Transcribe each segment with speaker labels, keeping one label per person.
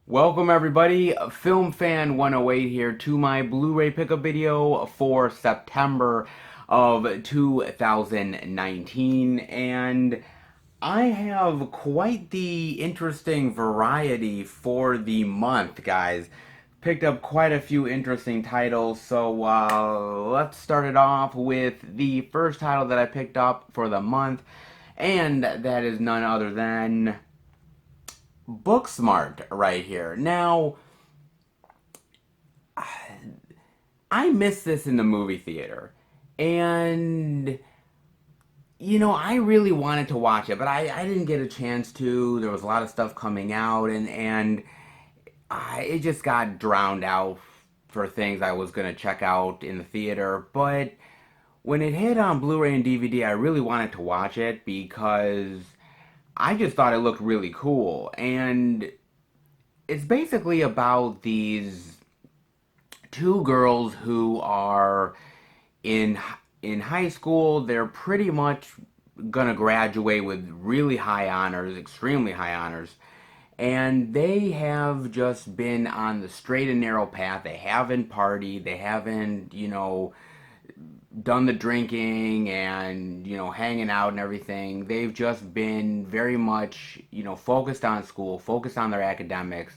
Speaker 1: Welcome everybody, Film Fan 108 here to my Blu-ray pickup video for September of 2019, and I have quite the interesting variety for the month, guys. Picked up quite a few interesting titles, so let's start it off with the first title that I picked up for the month, and that is none other than Booksmart right here. Now, I missed this in the movie theater. And, I really wanted to watch it, but I didn't get a chance to. There was a lot of stuff coming out, and it just got drowned out for things I was going to check out in the theater. But when it hit on Blu-ray and DVD, I really wanted to watch it because I just thought it looked really cool. And it's basically about these two girls who are in in high school. They're pretty much gonna graduate with really high honors, extremely high honors, and they have just been on the straight and narrow path. They haven't partied, they haven't, done the drinking and, hanging out and everything. They've just been very much, focused on school, focused on their academics.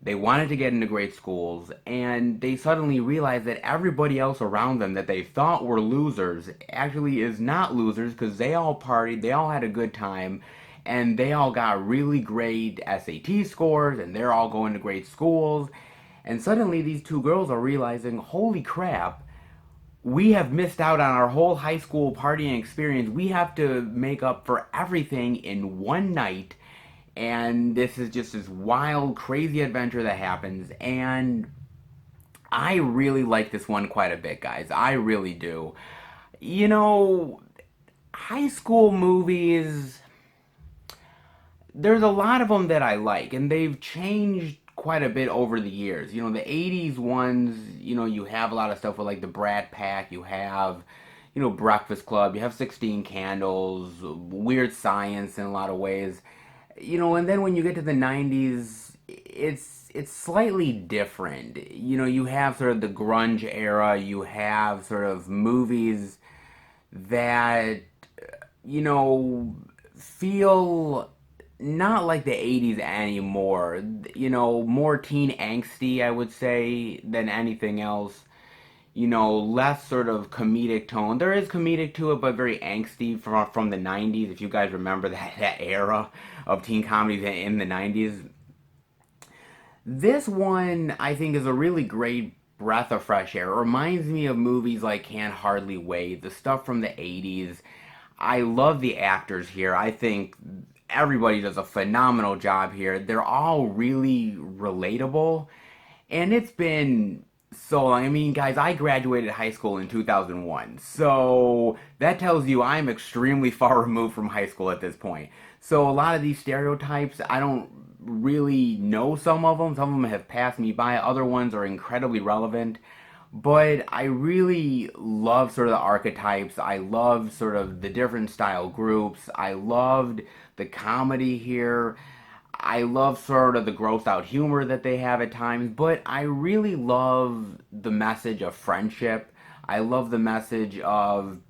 Speaker 1: They wanted to get into great schools, and they suddenly realized that everybody else around them that they thought were losers actually is not losers, because they all partied, they all had a good time, and they all got really great SAT scores, and they're all going to great schools. And suddenly these two girls are realizing, holy crap, we have missed out on our whole high school partying experience. We have to make up for everything in one night. And this is just this wild, crazy adventure that happens. And I really like this one quite a bit, guys. I really do. You know, high school movies, there's a lot of them that I like, and they've changed quite a bit over the years. The 80s ones, you have a lot of stuff with like the Brat Pack, you have, Breakfast Club, you have 16 Candles, Weird Science in a lot of ways. And then when you get to the 90s, it's slightly different. You have sort of the grunge era, you have sort of movies that, feel not like the 80s anymore. More teen angsty, I would say, than anything else. Less sort of comedic tone. There is comedic to it, but very angsty from the 90s, if you guys remember that era of teen comedies in the 90s. This one, I think, is a really great breath of fresh air. It reminds me of movies like Can't Hardly Wait, the stuff from the 80s. I love the actors here. I think everybody does a phenomenal job here. They're all really relatable. And it's been so long. I mean, guys, I graduated high school in 2001. So that tells you I'm extremely far removed from high school at this point. So a lot of these stereotypes, I don't really know some of them. Some of them have passed me by. Other ones are incredibly relevant. But I really love sort of the archetypes. I love sort of the different style groups. I loved the comedy here. I love sort of the grossed out humor that they have at times, but I really love the message of friendship. I love the message of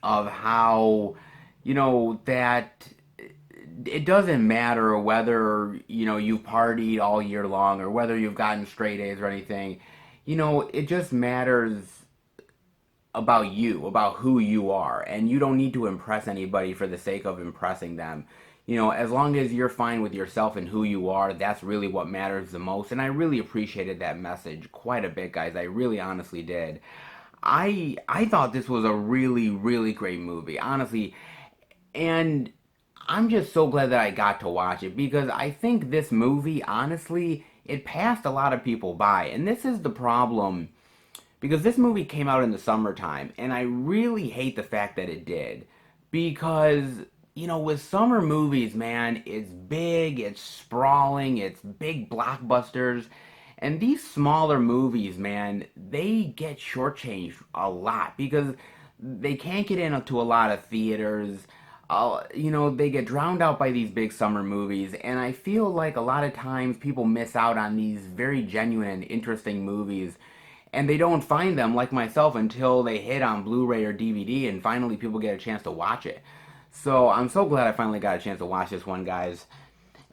Speaker 1: how, that it doesn't matter whether, you've partied all year long or whether you've gotten straight A's or anything. It just matters about you, about who you are, and you don't need to impress anybody for the sake of impressing them. As long as you're fine with yourself and who you are, that's really what matters the most. And I really appreciated that message quite a bit, guys. I really honestly did. I thought this was a really, really great movie, honestly. And I'm just so glad that I got to watch it, because I think this movie, honestly, it passed a lot of people by. And this is the problem, because this movie came out in the summertime, and I really hate the fact that it did. Because, with summer movies, man, it's big, it's sprawling, it's big blockbusters. And these smaller movies, man, they get shortchanged a lot because they can't get into a lot of theaters. they get drowned out by these big summer movies, and I feel like a lot of times people miss out on these very genuine and interesting movies, and they don't find them, like myself, until they hit on Blu-ray or DVD, and finally people get a chance to watch it. So I'm so glad I finally got a chance to watch this one, guys.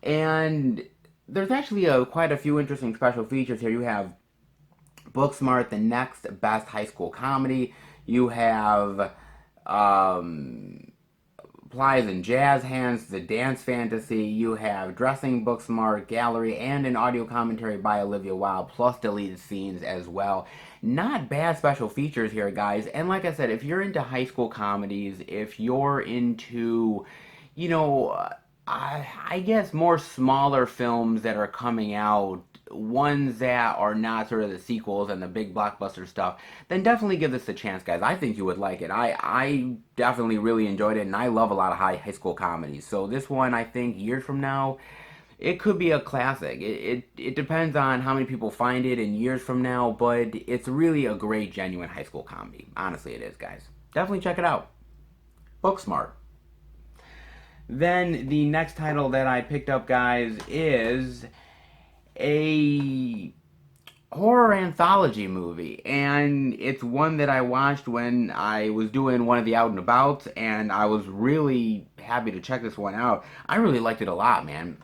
Speaker 1: And there's actually quite a few interesting special features here. You have Booksmart, the next best high school comedy. You have Plies and Jazz Hands, the dance fantasy. You have Dressing Booksmart, Gallery, and an audio commentary by Olivia Wilde, plus deleted scenes as well. Not bad special features here, guys. And like I said, if you're into high school comedies, if you're into, you know, I guess more smaller films that are coming out, ones that are not sort of the sequels and the big blockbuster stuff, then definitely give this a chance, guys. I think you would like it. I definitely really enjoyed it, and I love a lot of high school comedies. So this one, I think, years from now, it could be a classic. It depends on how many people find it in years from now, but it's really a great, genuine high school comedy. Honestly, it is, guys. Definitely check it out. Booksmart. Then the next title that I picked up, guys, is a horror anthology movie, and it's one that I watched when I was doing one of the out and abouts, and I was really happy to check this one out. I really liked it a lot, man.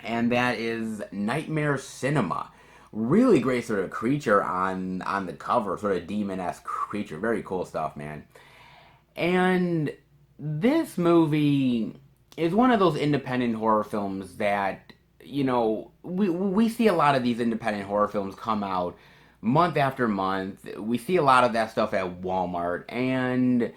Speaker 1: And that is Nightmare Cinema. Really great sort of creature on the cover, sort of demon-esque creature. Very cool stuff, man. And this movie is one of those independent horror films that, we see a lot of these independent horror films come out month after month. We see a lot of that stuff at Walmart, and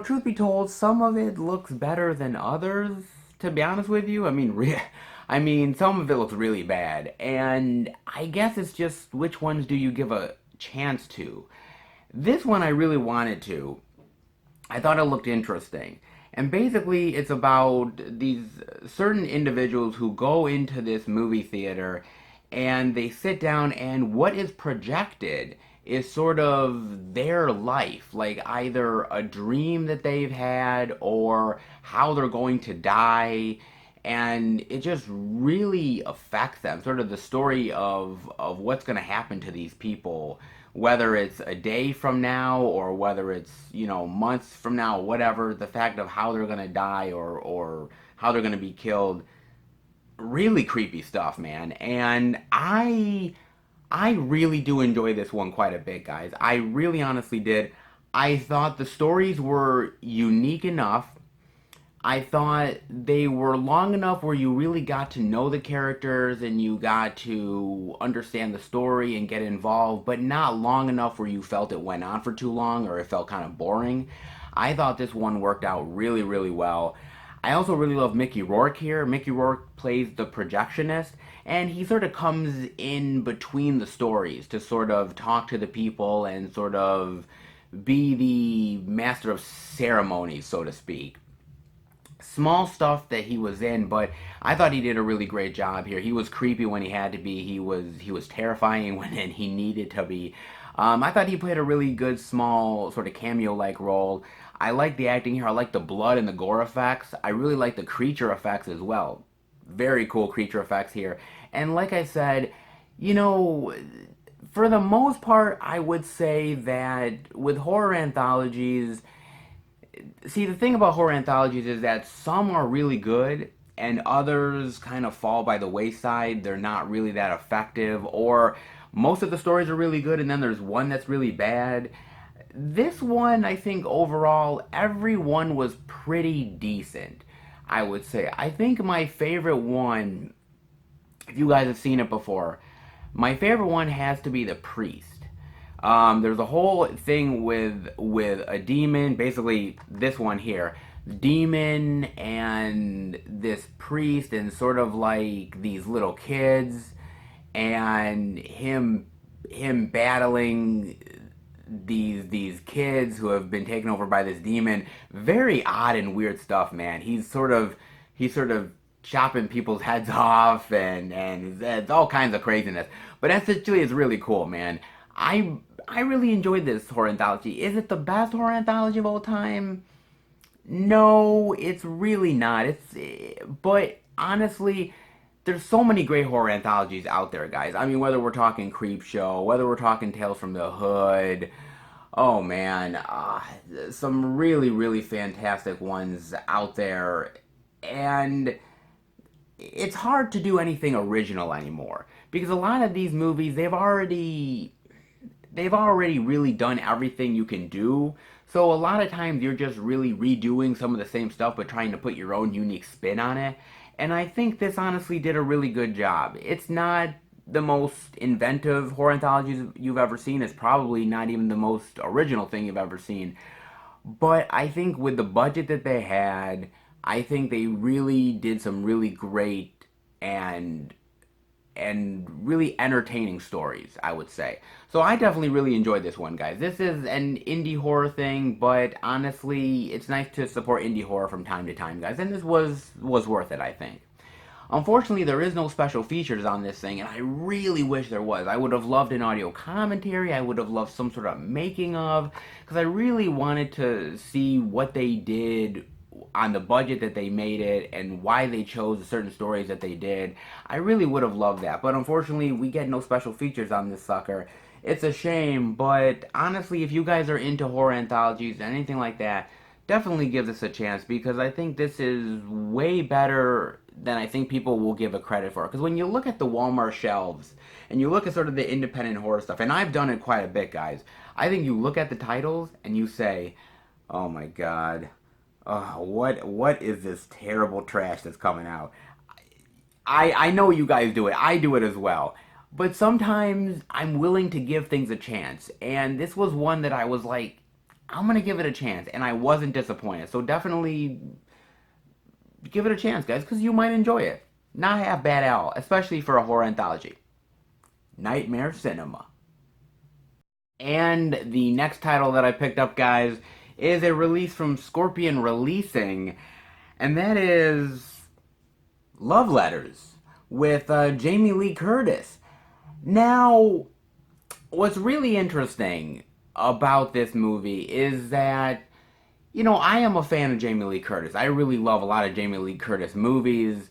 Speaker 1: truth be told, some of it looks better than others. To be honest with you, I mean, some of it looks really bad, and I guess it's just which ones do you give a chance to. This one I really wanted to. I thought it looked interesting. And basically, it's about these certain individuals who go into this movie theater and they sit down, and what is projected is sort of their life, like either a dream that they've had or how they're going to die. And it just really affects them, sort of the story of what's going to happen to these people, whether it's a day from now or whether it's months from now, whatever. The fact of how they're going to die or how they're going to be killed. Really creepy stuff, man. And I really do enjoy this one quite a bit, guys. I really honestly did. I thought the stories were unique enough. I thought they were long enough where you really got to know the characters and you got to understand the story and get involved, but not long enough where you felt it went on for too long or it felt kind of boring. I thought this one worked out really, really well. I also really love Mickey Rourke here. Mickey Rourke plays the projectionist, and he sort of comes in between the stories to sort of talk to the people and sort of be the master of ceremonies, so to speak. Small stuff that he was in, but I thought he did a really great job here. He was creepy when he had to be. He was terrifying when he needed to be. I thought he played a really good small sort of cameo-like role. I like the acting here. I like the blood and the gore effects. I really like the creature effects as well. Very cool creature effects here. And like I said, for the most part, I would say that with horror anthologies, see, the thing about horror anthologies is that some are really good and others kind of fall by the wayside. They're not really that effective, or most of the stories are really good and then there's one that's really bad. This one, I think overall, everyone was pretty decent, I would say. I think my favorite one, if you guys have seen it before, my favorite one has to be The Priest. There's a whole thing with a demon, basically this one here, demon and this priest and sort of like these little kids and him battling these kids who have been taken over by this demon. Very odd and weird stuff, man. He's sort of chopping people's heads off and it's all kinds of craziness. But essentially it's really cool, man. I really enjoyed this horror anthology. Is it the best horror anthology of all time? No, it's really not. But honestly, there's so many great horror anthologies out there, guys. I mean, whether we're talking Creep Show, whether we're talking Tales from the Hood, oh man, some really, really fantastic ones out there. And it's hard to do anything original anymore because a lot of these movies they've already really done everything you can do. So a lot of times you're just really redoing some of the same stuff but trying to put your own unique spin on it. And I think this honestly did a really good job. It's not the most inventive horror anthologies you've ever seen. It's probably not even the most original thing you've ever seen. But I think with the budget that they had, I think they really did some really great and really entertaining stories, I would say. So I definitely really enjoyed this one, guys. This is an indie horror thing, but honestly, it's nice to support indie horror from time to time, guys. And this was worth it, I think. Unfortunately, there is no special features on this thing, and I really wish there was. I would have loved an audio commentary. I would have loved some sort of making of, because I really wanted to see what they did on the budget that they made it and why they chose the certain stories that they did. I really would have loved that, but unfortunately, we get no special features on this sucker. It's a shame, but honestly, if you guys are into horror anthologies, anything like that, definitely give this a chance because I think this is way better than I think people will give it credit for. Because when you look at the Walmart shelves and you look at sort of the independent horror stuff, and I've done it quite a bit, guys, I think you look at the titles and you say, oh my god, what is this terrible trash that's coming out? I know you guys do it. I do it as well. But sometimes I'm willing to give things a chance. And this was one that I was like, I'm going to give it a chance. And I wasn't disappointed. So definitely give it a chance, guys, because you might enjoy it. Not half bad at all, especially for a horror anthology. Nightmare Cinema. And the next title that I picked up, guys, is a release from Scorpion Releasing. And that is Love Letters with Jamie Lee Curtis. Now, what's really interesting about this movie is that, I am a fan of Jamie Lee Curtis. I really love a lot of Jamie Lee Curtis movies.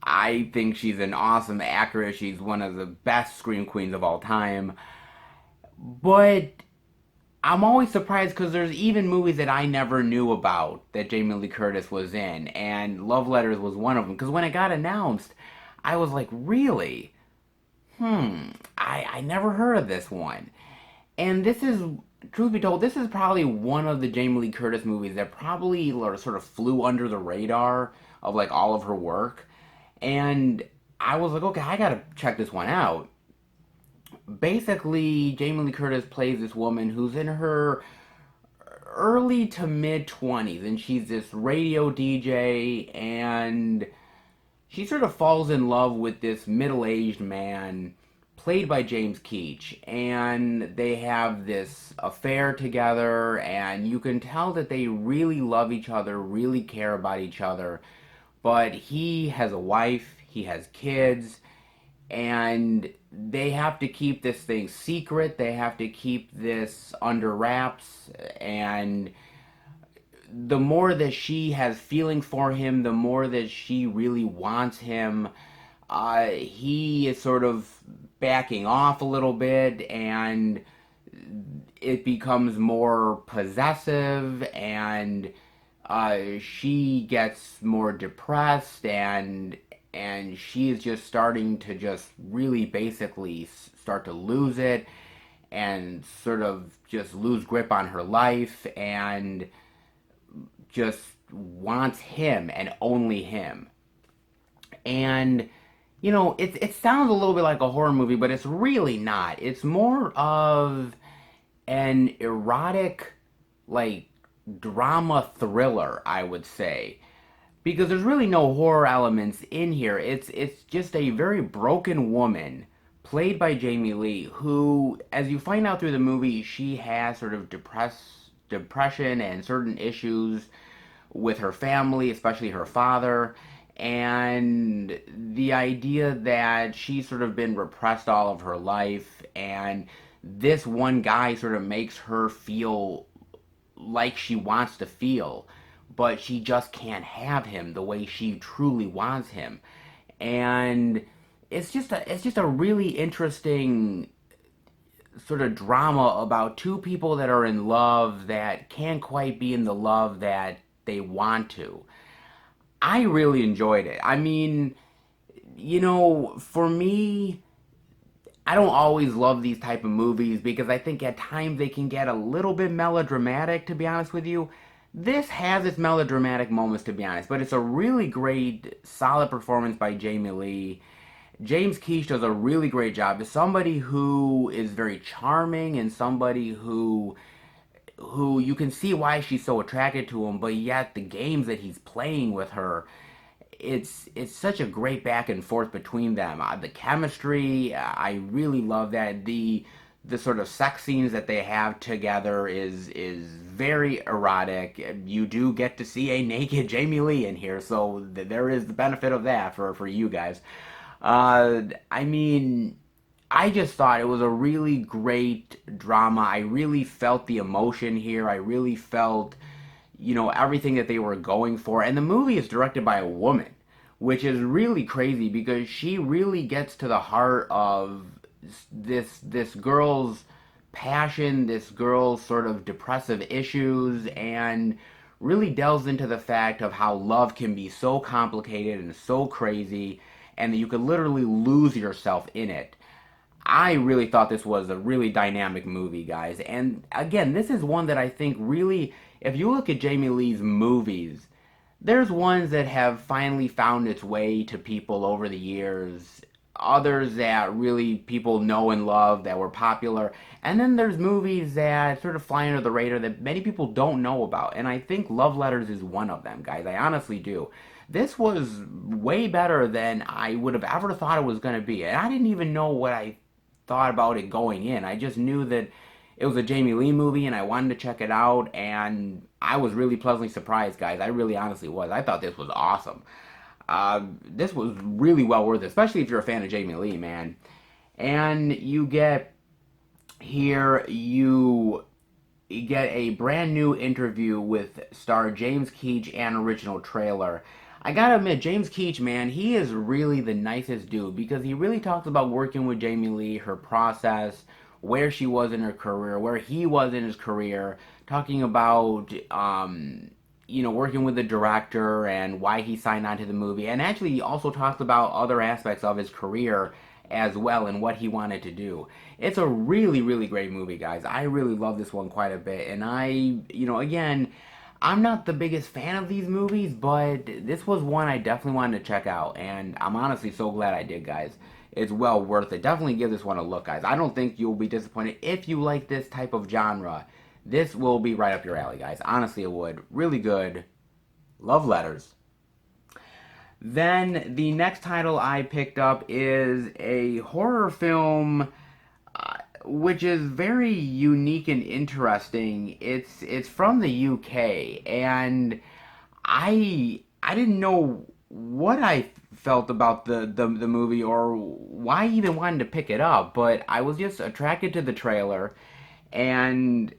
Speaker 1: I think she's an awesome actress. She's one of the best scream queens of all time. But I'm always surprised because there's even movies that I never knew about that Jamie Lee Curtis was in, and Love Letters was one of them. Because when it got announced, I was like, really? I never heard of this one. And this is, truth be told, this is probably one of the Jamie Lee Curtis movies that probably sort of flew under the radar of like all of her work. And I was like, okay, I gotta check this one out. Basically, Jamie Lee Curtis plays this woman who's in her early to mid 20s, and she's this radio DJ, and she sort of falls in love with this middle-aged man played by James Keach, and they have this affair together, and you can tell that they really love each other, really care about each other, but he has a wife, he has kids, and they have to keep this thing secret, they have to keep this under wraps, and the more that she has feelings for him, the more that she really wants him, he is sort of backing off a little bit, and it becomes more possessive, and she gets more depressed, and she is just starting to just really basically start to lose it, and sort of just lose grip on her life, and just wants him and only him. And it sounds a little bit like a horror movie, but it's really not. It's more of an erotic, like, drama thriller, I would say. Because there's really no horror elements in here. It's just a very broken woman, played by Jamie Lee, who, as you find out through the movie, she has sort of depression and certain issues with her family, especially her father, and the idea that she's sort of been repressed all of her life, and this one guy sort of makes her feel like she wants to feel, but she just can't have him the way she truly wants him. And it's just a really interesting sort of drama about two people that are in love that can't quite be in the love that they want to. I really enjoyed it. I mean, for me, I don't always love these type of movies because I think at times they can get a little bit melodramatic, to be honest with you. This has its melodramatic moments, to be honest, but it's a really great, solid performance by Jamie Lee. James Keach does a really great job. As somebody who is very charming and somebody who you can see why she's so attracted to him, but yet the games that he's playing with her, it's such a great back and forth between them. The chemistry, I really love that. The sort of sex scenes that they have together is very erotic. You do get to see a naked Jamie Lee in here, so there is the benefit of that for you guys. I mean, I just thought it was a really great drama. I really felt the emotion here. I really felt, everything that they were going for. And the movie is directed by a woman, which is really crazy because she really gets to the heart of this girl's passion, this girl's sort of depressive issues, and really delves into the fact of how love can be so complicated and so crazy, and that you could literally lose yourself in it. I really thought this was a really dynamic movie, guys. And again, this is one that I think really, if you look at Jamie Lee's movies, there's ones that have finally found its way to people over the years, others that really people know and love that were popular, and then there's movies that sort of fly under the radar that many people don't know about. And I think Love Letters is one of them, guys. I honestly do. This was way better than I would have ever thought it was going to be. And I didn't even know what I thought about it going in. I just knew that it was a Jamie Lee movie and I wanted to check it out, and I was really pleasantly surprised, guys. I really honestly was. I thought this was awesome. This was really well worth it, especially if you're a fan of Jamie Lee, man. And you get here, you get a brand new interview with star James Keach and original trailer. I gotta admit, James Keach, man, he is really the nicest dude because he really talks about working with Jamie Lee, her process, where she was in her career, where he was in his career, talking about, working with the director and why he signed on to the movie. And actually, he also talks about other aspects of his career as well and what he wanted to do. It's a really, really great movie, guys. I really love this one quite a bit. And again, I'm not the biggest fan of these movies, but this was one I definitely wanted to check out. And I'm honestly so glad I did, guys. It's well worth it. Definitely give this one a look, guys. I don't think you'll be disappointed. If you like this type of genre, this will be right up your alley, guys. Honestly, it would. Really good. Love Letters. Then the next title I picked up is a horror film, which is very unique and interesting. It's from the UK, and I didn't know what I felt about the movie or why I even wanted to pick it up, but I was just attracted to the trailer, and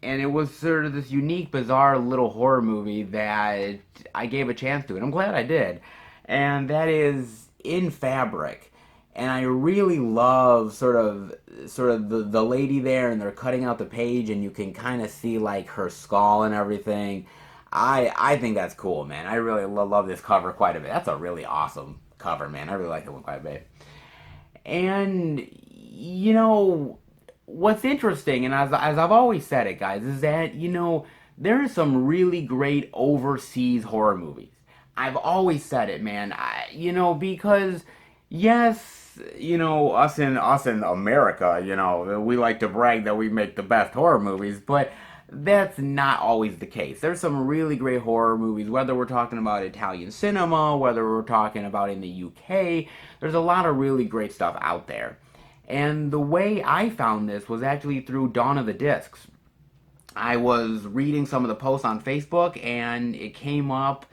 Speaker 1: it was sort of this unique, bizarre little horror movie that I gave a chance to, and I'm glad I did. And that is In Fabric. And I really love sort of the lady there, and they're cutting out the page, and you can kind of see like her skull and everything. I think that's cool, man. I really love this cover quite a bit. That's a really awesome cover, man. I really like that one quite a bit. And what's interesting, and as I've always said it, guys, is that there are some really great overseas horror movies. I've always said it, man. Because yes, us in America, we like to brag that we make the best horror movies, but that's not always the case. There's some really great horror movies, whether we're talking about Italian cinema, whether we're talking about in the UK. There's a lot of really great stuff out there. And the way I found this was actually through Dawn of the Discs. I was reading some of the posts on Facebook, and it came up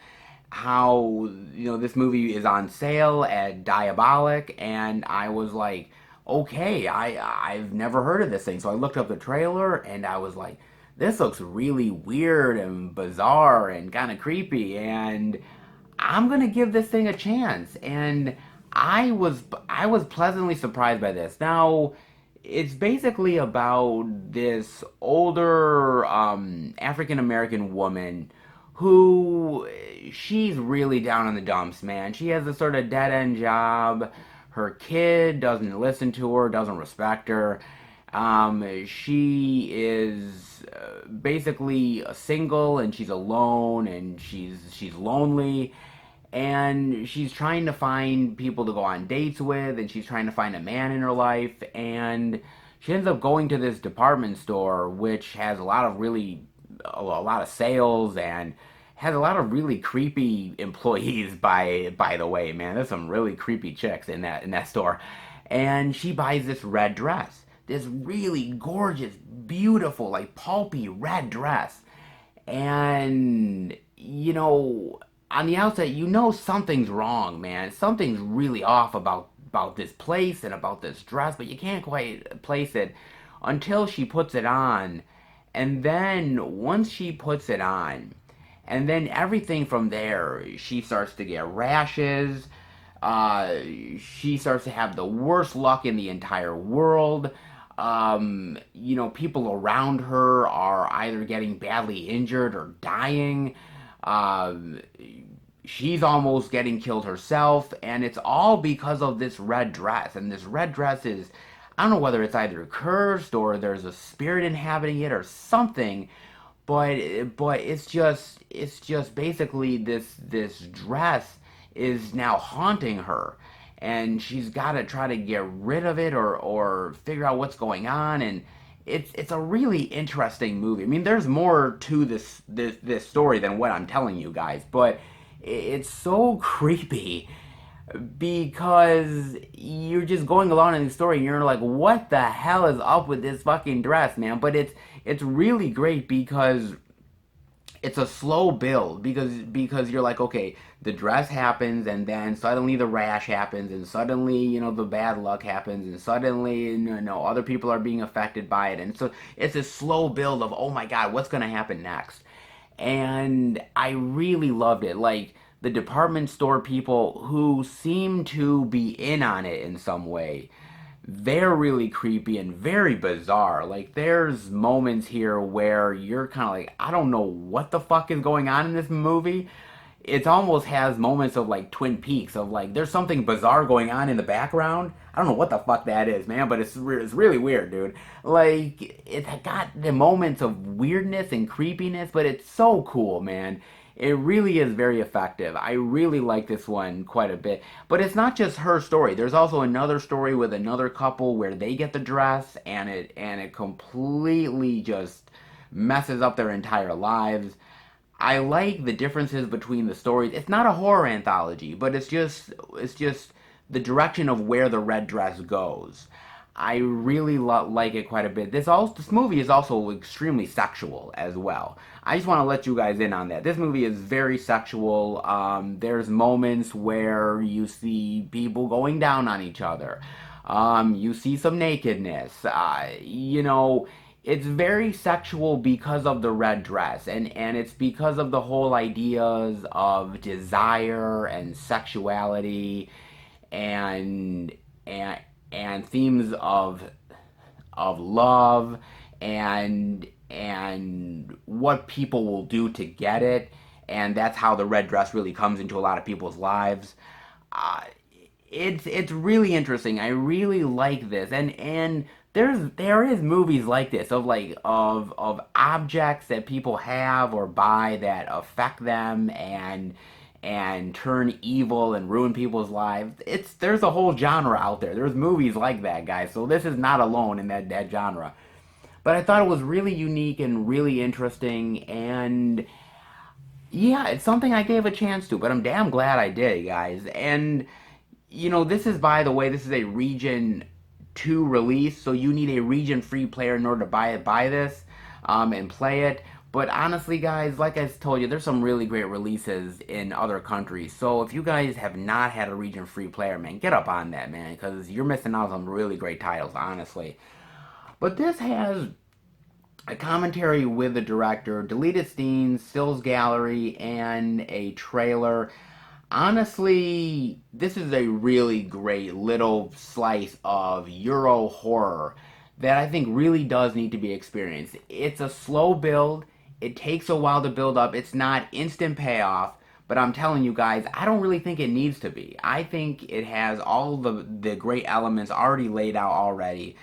Speaker 1: how this movie is on sale at Diabolic, and I was like, okay, I've never heard of this thing. So I looked up the trailer, and I was like, this looks really weird and bizarre and kind of creepy, and I'm gonna give this thing a chance. And I was pleasantly surprised by this. Now, it's basically about this older African American woman who she's really down in the dumps, man. She has a sort of dead end job. Her kid doesn't listen to her, doesn't respect her. She is basically a single, and she's alone, and she's lonely, and she's trying to find people to go on dates with, and she's trying to find a man in her life, and she ends up going to this department store which has a lot of sales, and has a lot of really creepy employees. By the way, man, there's some really creepy chicks in that store. And she buys this red dress, this really gorgeous, beautiful, like pulpy red dress. And on the outset, something's wrong, man. Something's really off about this place and about this dress, but you can't quite place it until she puts it on. And then once she puts it on, and then everything from there, she starts to get rashes. Uh, she starts to have the worst luck in the entire world. People around her are either getting badly injured or dying. Um, she's almost getting killed herself, and it's all because of this red dress. And this red dress is, I don't know whether it's either cursed or there's a spirit inhabiting it or something, but it's just basically this dress is now haunting her, and she's got to try to get rid of it, or figure out what's going on. And it's a really interesting movie. I mean, there's more to this story than what I'm telling you guys, but it's so creepy because you're just going along in the story and you're like, what the hell is up with this fucking dress, man? But it's really great because it's a slow build, because you're like, okay, the dress happens, and then suddenly the rash happens, and suddenly the bad luck happens, and suddenly other people are being affected by it. And so it's a slow build of, oh my god, what's going to happen next? And I really loved it. Like, the department store people who seem to be in on it in some way, they're really creepy and very bizarre. Like, there's moments here where you're kind of like, I don't know what the fuck is going on in this movie. It almost has moments of like Twin Peaks, of like there's something bizarre going on in the background. I don't know what the fuck that is, man, but it's really weird, dude. Like, it's got the moments of weirdness and creepiness, but it's so cool, man. It really is very effective. I really like this one quite a bit. But it's not just her story. There's also another story with another couple where they get the dress, and it completely just messes up their entire lives. I like the differences between the stories. It's not a horror anthology, but it's just the direction of where the red dress goes. I really like it quite a bit. This movie is also extremely sexual as well. I just want to let you guys in on that. This movie is very sexual. There's moments where you see people going down on each other. You see some nakedness. It's very sexual because of the red dress, and it's because of the whole ideas of desire and sexuality, and and and themes of love, and what people will do to get it. And that's how the red dress really comes into a lot of people's lives. uh, it's really interesting. I really like this, and there is movies like this, of objects that people have or buy that affect them, and turn evil and ruin people's lives. There's a whole genre out there. There's movies like that, guys. So this is not alone in that genre. But I thought it was really unique and really interesting, and yeah, it's something I gave a chance to, but I'm damn glad I did, guys. And this is, by the way, this is a Region 2 release, so you need a Region free player in order to buy this, and play it. But honestly, guys, like I told you, there's some really great releases in other countries. So if you guys have not had a Region free player, man, get up on that, man, because you're missing out on some really great titles, honestly. But this has a commentary with the director, deleted scenes, stills gallery, and a trailer. Honestly, this is a really great little slice of Euro horror that I think really does need to be experienced. It's a slow build, it takes a while to build up, it's not instant payoff, but I'm telling you guys, I don't really think it needs to be. I think it has all the great elements already laid out already.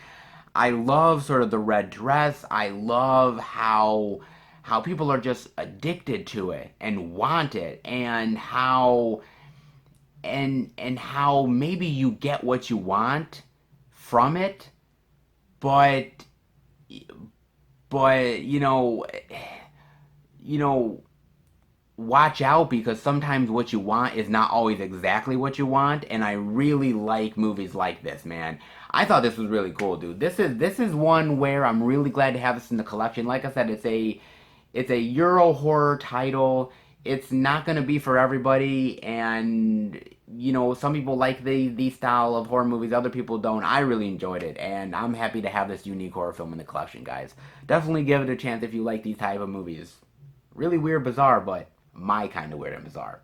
Speaker 1: I love sort of the red dress. I love how people are just addicted to it and want it, and how maybe you get what you want from it, but but watch out, because sometimes what you want is not always exactly what you want, and I really like movies like this, man. I thought this was really cool, dude. This is one where I'm really glad to have this in the collection. Like I said, it's a Euro horror title. It's not gonna be for everybody, and some people like the style of horror movies, other people don't. I really enjoyed it, and I'm happy to have this unique horror film in the collection, guys. Definitely give it a chance if you like these type of movies. Really weird, bizarre, but my kind of weird and bizarre.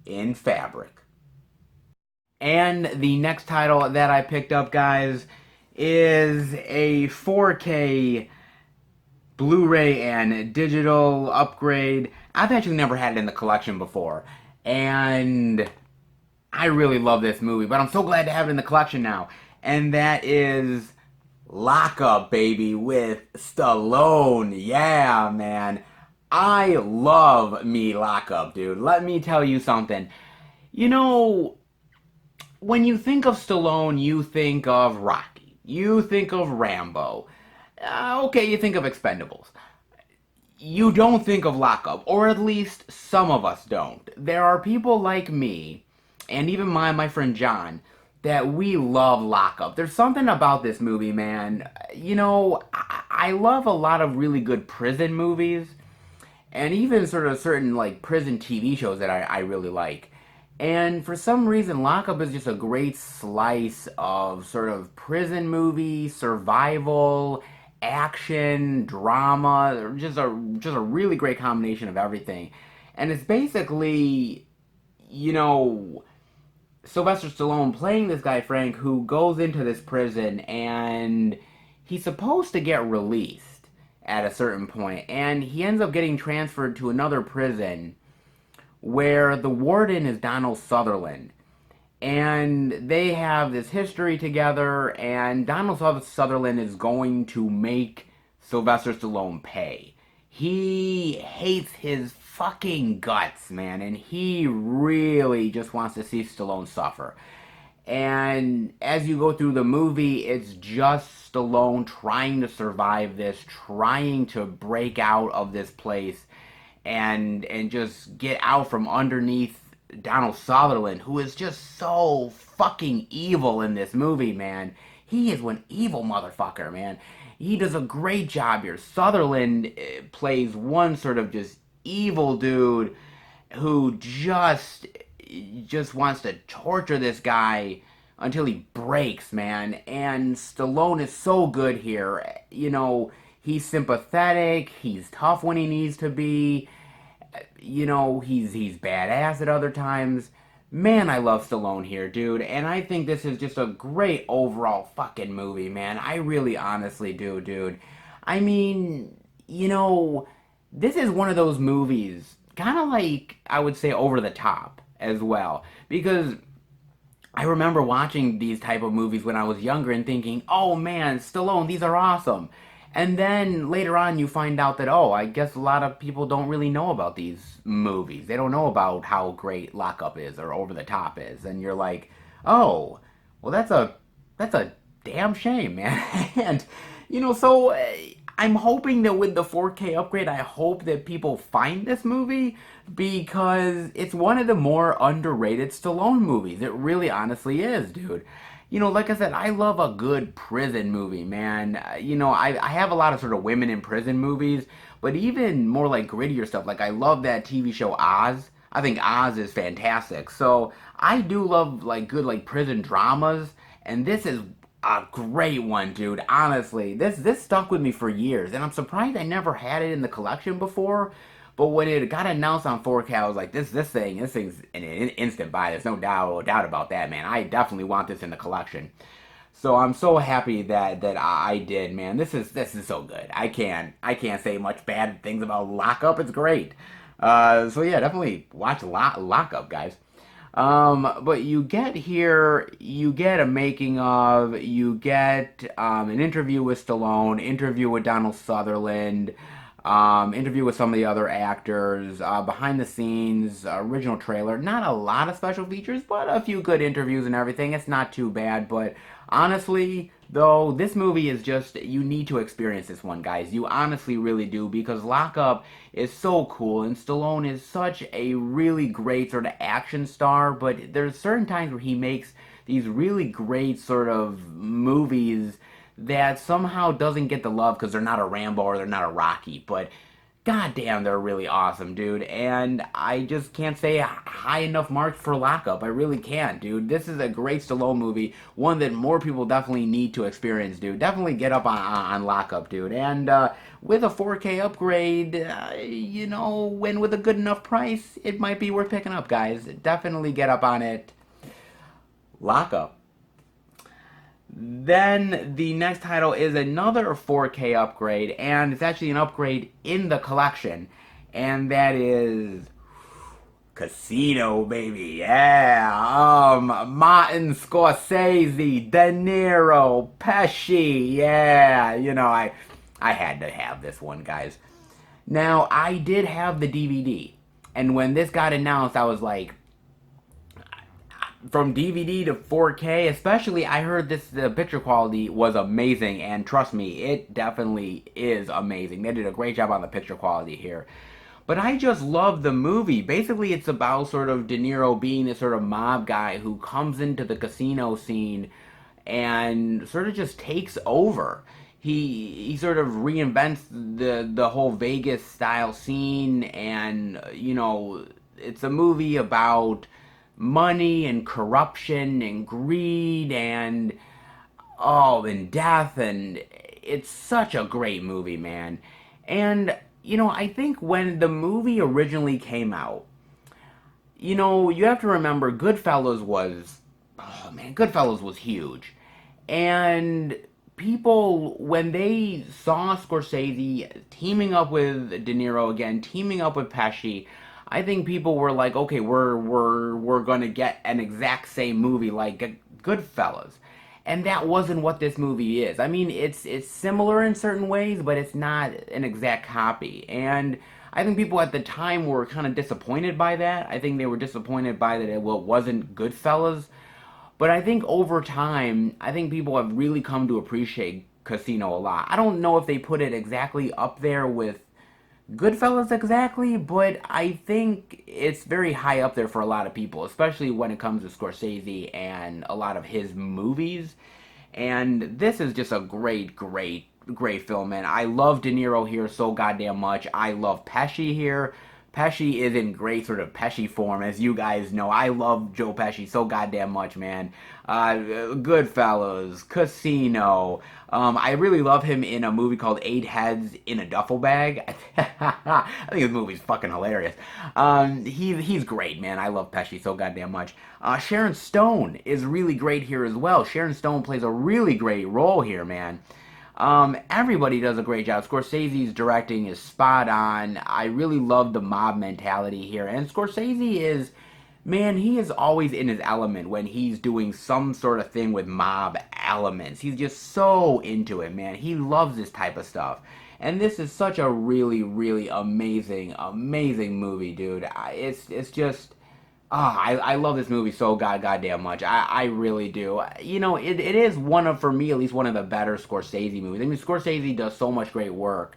Speaker 1: In Fabric. And the next title that I picked up, guys, is a 4K Blu-ray and digital upgrade. I've actually never had it in the collection before, and I really love this movie, but I'm so glad to have it in the collection now. And that is Lockup, baby, with Stallone. Yeah, man. I love me Lockup, dude. Let me tell you something. You know, when you think of Stallone, you think of Rocky. You think of Rambo. Okay, you think of Expendables. You don't think of Lockup, or at least some of us don't. There are people like me, and even my friend John, that we love Lockup. There's something about this movie, man. I love a lot of really good prison movies, and even sort of certain like prison TV shows that I really like. And for some reason, Lockup is just a great slice of sort of prison movie, survival, action, drama, just a really great combination of everything. And it's basically, you know, Sylvester Stallone playing this guy Frank, who goes into this prison, and he's supposed to get released at a certain point, and he ends up getting transferred to another prison where the warden is Donald Sutherland. And they have this history together, and Donald Sutherland is going to make Sylvester Stallone pay. He hates his fucking guts, man, and he really just wants to see Stallone suffer. And as you go through the movie, it's just Stallone trying to survive this, trying to break out of this place, and just get out from underneath Donald Sutherland, who is just so fucking evil in this movie, man. He is one evil motherfucker, man. He does a great job here. Sutherland plays one sort of just evil dude who just wants to torture this guy until he breaks, man. And Stallone is so good here. He's sympathetic, he's tough when he needs to be. He's badass at other times. Man, I love Stallone here, dude. And I think this is just a great overall fucking movie, man. I really honestly do, dude. I mean, this is one of those movies, kind of like, I would say, over the top as well. Because I remember watching these type of movies when I was younger and thinking, oh man, Stallone, these are awesome. And then later on you find out that, oh, I guess a lot of people don't really know about these movies. They don't know about how great Lockup is or Over the Top is. And you're like, oh, well that's a damn shame, man. And, so I'm hoping that with the 4K upgrade, I hope that people find this movie, because it's one of the more underrated Stallone movies. It really honestly is, dude. Like I said, I love a good prison movie, man. I have a lot of sort of women in prison movies, but even more like grittier stuff. Like, I love that TV show Oz. I think Oz is fantastic. So I do love like good like prison dramas, and this is A great one, dude. Honestly, this stuck with me for years, and I'm surprised I never had it in the collection before. But when it got announced on 4K, I was like, this thing's an instant buy. There's no doubt about that, man. I definitely want this in the collection. So I'm so happy that I did, man. This is so good. I can't say much bad things about Lockup. It's great. So yeah, definitely watch Lockup, guys. But you get here, you get a making of, you get an interview with Stallone, interview with Donald Sutherland, interview with some of the other actors, behind the scenes, original trailer. Not a lot of special features, but a few good interviews and everything. It's not too bad, but honestly, though, this movie is just, you need to experience this one, guys. You honestly really do, because Lockup is so cool, and Stallone is such a really great sort of action star, but there's certain times where he makes these really great sort of movies that somehow doesn't get the love because they're not a Rambo or they're not a Rocky, but goddamn, they're really awesome, dude. And I just can't say high enough marks for Lockup. I really can't, dude. This is a great Stallone movie, one that more people definitely need to experience, dude. Definitely get up on Lockup, dude. And with a 4K upgrade, when with a good enough price, it might be worth picking up, guys. Definitely get up on it. Lockup. Then the next title is another 4K upgrade, and it's actually an upgrade in the collection, and that is Casino, baby. Yeah. Martin Scorsese, De Niro, Pesci. Yeah. I had to have this one, guys. Now, I did have the DVD, and when this got announced, I was like, from DVD to 4K, especially, I heard the picture quality was amazing, and trust me, it definitely is amazing. They did a great job on the picture quality here. But I just love the movie. Basically, it's about sort of De Niro being this sort of mob guy who comes into the casino scene and sort of just takes over. He sort of reinvents the whole Vegas style scene, and it's a movie about money and corruption and greed and death, and it's such a great movie, man. And I think when the movie originally came out, you have to remember Goodfellas was, oh man, Goodfellas was huge. And people, when they saw Scorsese teaming up with De Niro again, teaming up with Pesci, I think people were like, okay, we're gonna get an exact same movie like Goodfellas, and that wasn't what this movie is. I mean, it's similar in certain ways, but it's not an exact copy. And I think people at the time were kind of disappointed by that. I think they were disappointed by that it wasn't Goodfellas. But I think over time, I think people have really come to appreciate Casino a lot. I don't know if they put it exactly up there with Goodfellas exactly, but I think it's very high up there for a lot of people, especially when it comes to Scorsese and a lot of his movies. And this is just a great film, man. I love De Niro here so goddamn much. I love Pesci here. Pesci is in great sort of Pesci form, as you guys know. I love Joe Pesci so goddamn much, man. Goodfellas, Casino. I really love him in a movie called Eight Heads in a Duffel Bag. I think this movie's fucking hilarious. He's great, man. I love Pesci so goddamn much. Sharon Stone is really great here as well. Sharon Stone plays a really great role here, man. Everybody does a great job. Scorsese's directing is spot on. I really love the mob mentality here. And Scorsese is, man, he is always in his element when he's doing some sort of thing with mob elements. He's just so into it, man. He loves this type of stuff. And this is such a really amazing movie, dude. It's just... I love this movie so goddamn much. I really do. It is one of, for me at least, one of the better Scorsese movies. I mean, Scorsese does so much great work.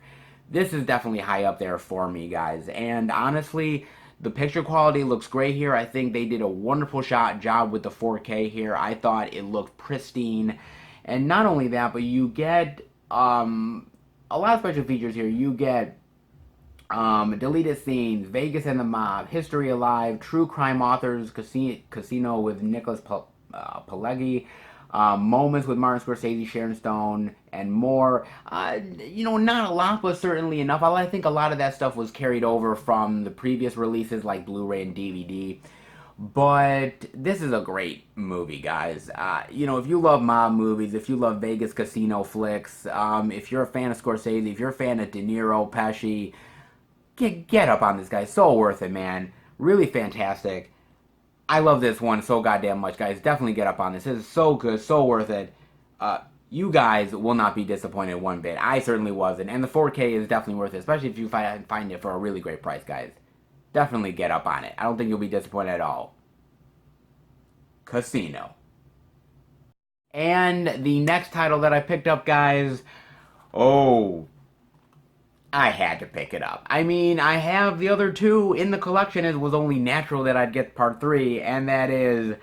Speaker 1: This is definitely high up there for me, guys. And honestly, the picture quality looks great here. I think they did a wonderful job with the 4K here. I thought it looked pristine. And not only that, but you get a lot of special features here. You get deleted scenes, Vegas and the Mob, History Alive, True Crime Authors, Casino with Nicholas Pileggi, moments with Martin Scorsese, Sharon Stone, and more. Not a lot, but certainly enough. I think a lot of that stuff was carried over from the previous releases like Blu-ray and DVD. But this is a great movie, guys. If you love mob movies, if you love Vegas casino flicks, if you're a fan of Scorsese, if you're a fan of De Niro, Pesci, get up on this guy. So worth it, man. Really fantastic. I love this one so goddamn much, guys. Definitely get up on this. This is so good, so worth it. You guys will not be disappointed one bit. I certainly wasn't. And the 4K is definitely worth it, especially if you find it for a really great price, guys. Definitely get up on it. I don't think you'll be disappointed at all. Casino. And the next title that I picked up, guys, oh, I had to pick it up. I mean, I have the other two in the collection. It was only natural that I'd get part 3, and that is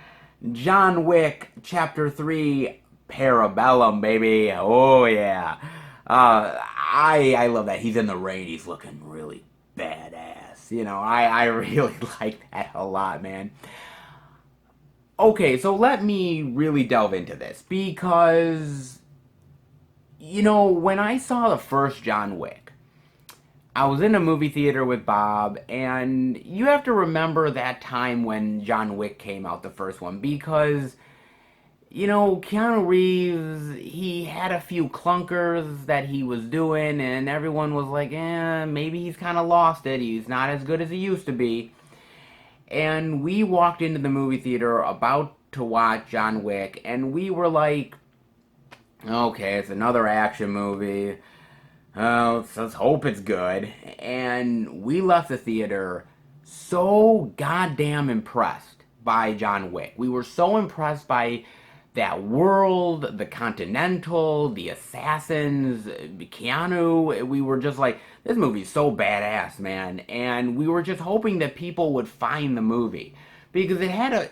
Speaker 1: John Wick Chapter 3 Parabellum, baby. Oh, yeah. I love that. He's in the rain. He's looking really badass. I really like that a lot, man. Okay, so let me really delve into this because, when I saw the first John Wick, I was in a movie theater with Bob, and you have to remember that time when John Wick came out, the first one, because, Keanu Reeves, he had a few clunkers that he was doing, and everyone was like, maybe he's kind of lost it, he's not as good as he used to be. And we walked into the movie theater about to watch John Wick, and we were like, okay, it's another action movie. Oh, let's hope it's good. And we left the theater so goddamn impressed by John Wick. We were so impressed by that world, the Continental, the assassins, Keanu. We were just like, this movie's so badass, man. And we were just hoping that people would find the movie. Because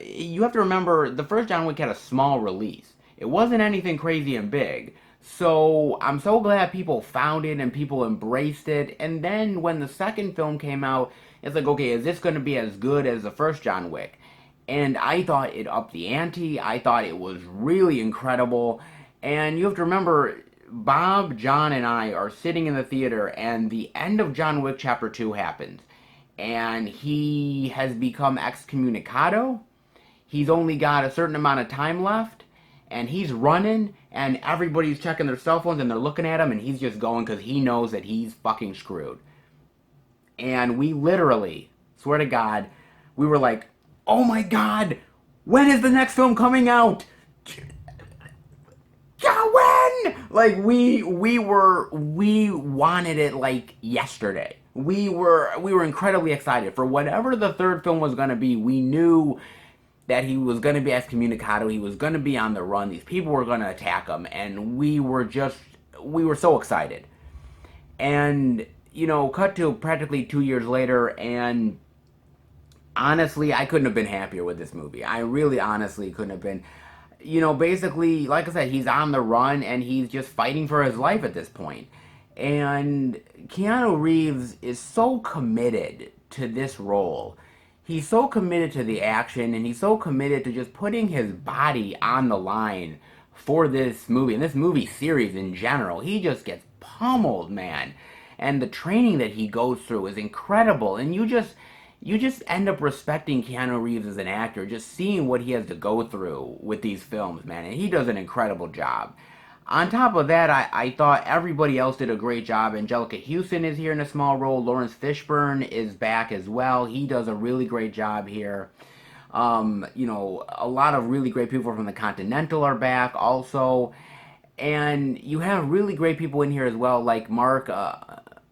Speaker 1: you have to remember, the first John Wick had a small release. It wasn't anything crazy and big. So I'm so glad people found it and people embraced it. And then when the second film came out, it's like, okay, is this going to be as good as the first John Wick? And I thought it upped the ante. I thought it was really incredible. And you have to remember, Bob, John, and I are sitting in the theater, and the end of John Wick Chapter 2 happens. And he has become excommunicado. He's only got a certain amount of time left. And he's running, and everybody's checking their cell phones, and they're looking at him, and he's just going because he knows that he's fucking screwed. And we literally, swear to God, we were like, oh my God, when is the next film coming out? When? Like, we wanted it like yesterday. We were incredibly excited for whatever the third film was going to be. We knew that he was going to be excommunicado, he was going to be on the run, these people were going to attack him, and we were so excited. And, cut to practically 2 years later, and honestly, I couldn't have been happier with this movie. I really honestly couldn't have been. Basically, like I said, he's on the run, and he's just fighting for his life at this point. And Keanu Reeves is so committed to this role. He's so committed to the action, and he's so committed to just putting his body on the line for this movie, and this movie series in general. He just gets pummeled, man. And the training that he goes through is incredible, and you just end up respecting Keanu Reeves as an actor, just seeing what he has to go through with these films, man, and he does an incredible job. On top of that, I thought everybody else did a great job. Angelica Houston is here in a small role. Lawrence Fishburne is back as well. He does a really great job here. A lot of really great people from the Continental are back also. And you have really great people in here as well, like Mark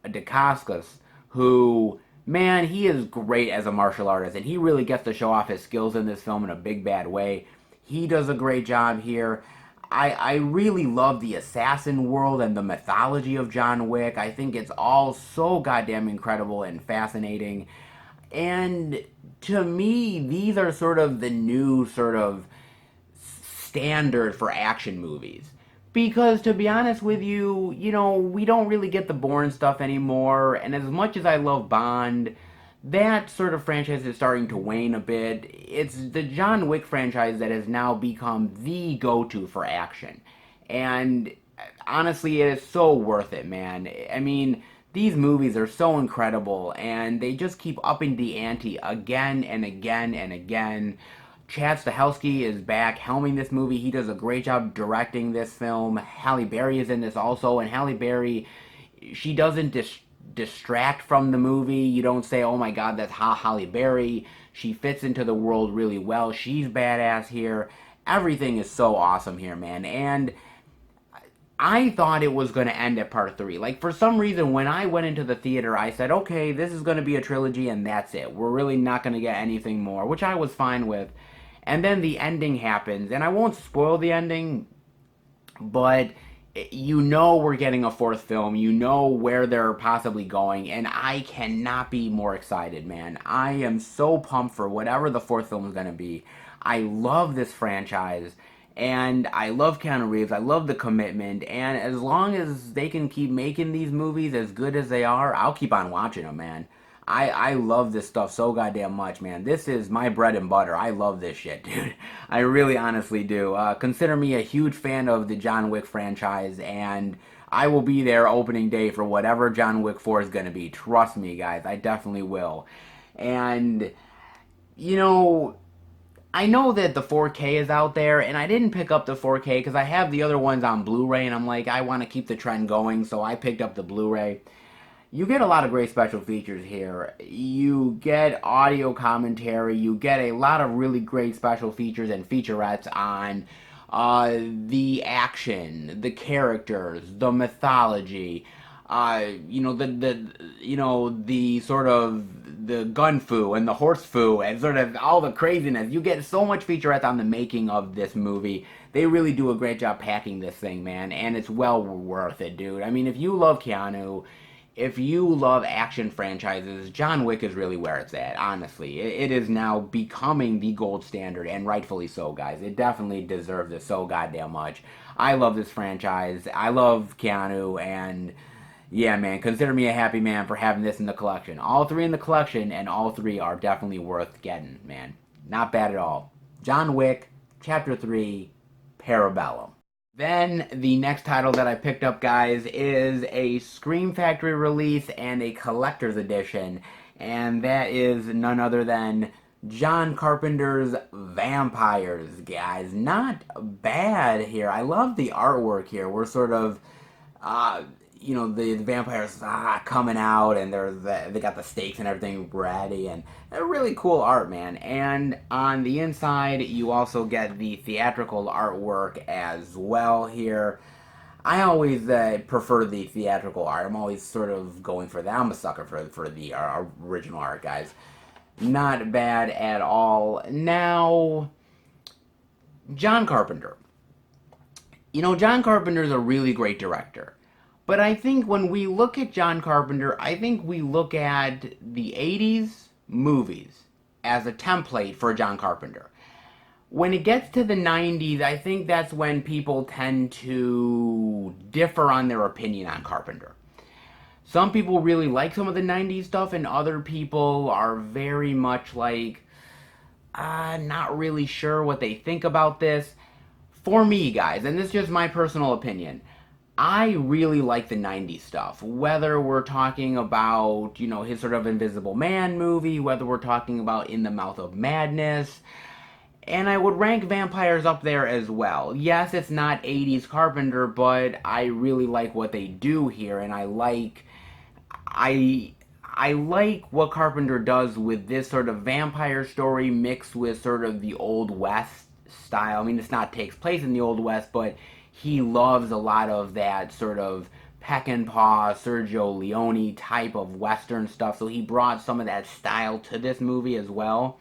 Speaker 1: Dacascos, who, man, he is great as a martial artist, and he really gets to show off his skills in this film in a big bad way. He does a great job here. I really love the assassin world and the mythology of John Wick. I think it's all so goddamn incredible and fascinating. And to me, these are sort of the new sort of standard for action movies. Because to be honest with you, we don't really get the Bourne stuff anymore. And as much as I love Bond, that sort of franchise is starting to wane a bit. It's the John Wick franchise that has now become the go-to for action. And honestly, it is so worth it, man. I mean, these movies are so incredible, and they just keep upping the ante again and again and again. Chad Stahelski is back helming this movie. He does a great job directing this film. Halle Berry is in this also, and Halle Berry, she doesn't distract from the movie. You don't say, "Oh my God, that's Halle Berry." She fits into the world really well. She's badass here. Everything is so awesome here, man. And I thought it was going to end at part three. Like, for some reason, when I went into the theater, I said, okay, this is going to be a trilogy and that's it. We're really not going to get anything more, which I was fine with. And then the ending happens, and I won't spoil the ending, but you know we're getting a fourth film. You know where they're possibly going, and I cannot be more excited, man. I am so pumped for whatever the fourth film is going to be. I love this franchise, and I love Keanu Reeves. I love the commitment, and as long as they can keep making these movies as good as they are, I'll keep on watching them, man. I love this stuff so goddamn much, man. This is my bread and butter. I love this shit, dude. I really honestly do. Consider me a huge fan of the John Wick franchise, and I will be there opening day for whatever John Wick 4 is going to be. Trust me, guys. I definitely will. And, you know, I know that the 4K is out there, and I didn't pick up the 4K because I have the other ones on Blu-ray, and I'm like, I want to keep the trend going, so I picked up the Blu-ray. You get a lot of great special features here. You get audio commentary. You get a lot of really great special features and featurettes on the action, the characters, the mythology. The sort of the gun foo and the horse foo and sort of all the craziness. You get so much featurettes on the making of this movie. They really do a great job packing this thing, man, and it's well worth it, dude. I mean, if you love Keanu, if you love action franchises, John Wick is really where it's at, honestly. It is now becoming the gold standard, and rightfully so, guys. It definitely deserves it so goddamn much. I love this franchise. I love Keanu, and yeah, man, consider me a happy man for having this in the collection. All three in the collection, and all three are definitely worth getting, man. Not bad at all. John Wick, Chapter 3, Parabellum. Then, the next title that I picked up, guys, is a Scream Factory release and a collector's edition. And that is none other than John Carpenter's Vampires, guys. Not bad here. I love the artwork here. We're sort of, the vampires coming out, and they got the stakes and everything ready, and a really cool art, man. And on the inside, you also get the theatrical artwork as well here. I always prefer the theatrical art. I'm always sort of going for that. I'm a sucker for the original art, guys. Not bad at all. Now, John Carpenter. John Carpenter's a really great director. But I think when we look at John Carpenter, I think we look at the 80s movies as a template for John Carpenter. When it gets to the 90s, I think that's when people tend to differ on their opinion on Carpenter. Some people really like some of the 90s stuff, and other people are very much like, not really sure what they think about this. For me, guys, and this is just my personal opinion, I really like the 90s stuff. Whether we're talking about, his sort of Invisible Man movie, whether we're talking about In the Mouth of Madness, and I would rank Vampires up there as well. Yes, it's not 80s Carpenter, but I really like what they do here, and I like what Carpenter does with this sort of vampire story mixed with sort of the Old West style. I mean, it's not takes place in the Old West, but he loves a lot of that sort of Peckinpah, Sergio Leone type of Western stuff, so he brought some of that style to this movie as well.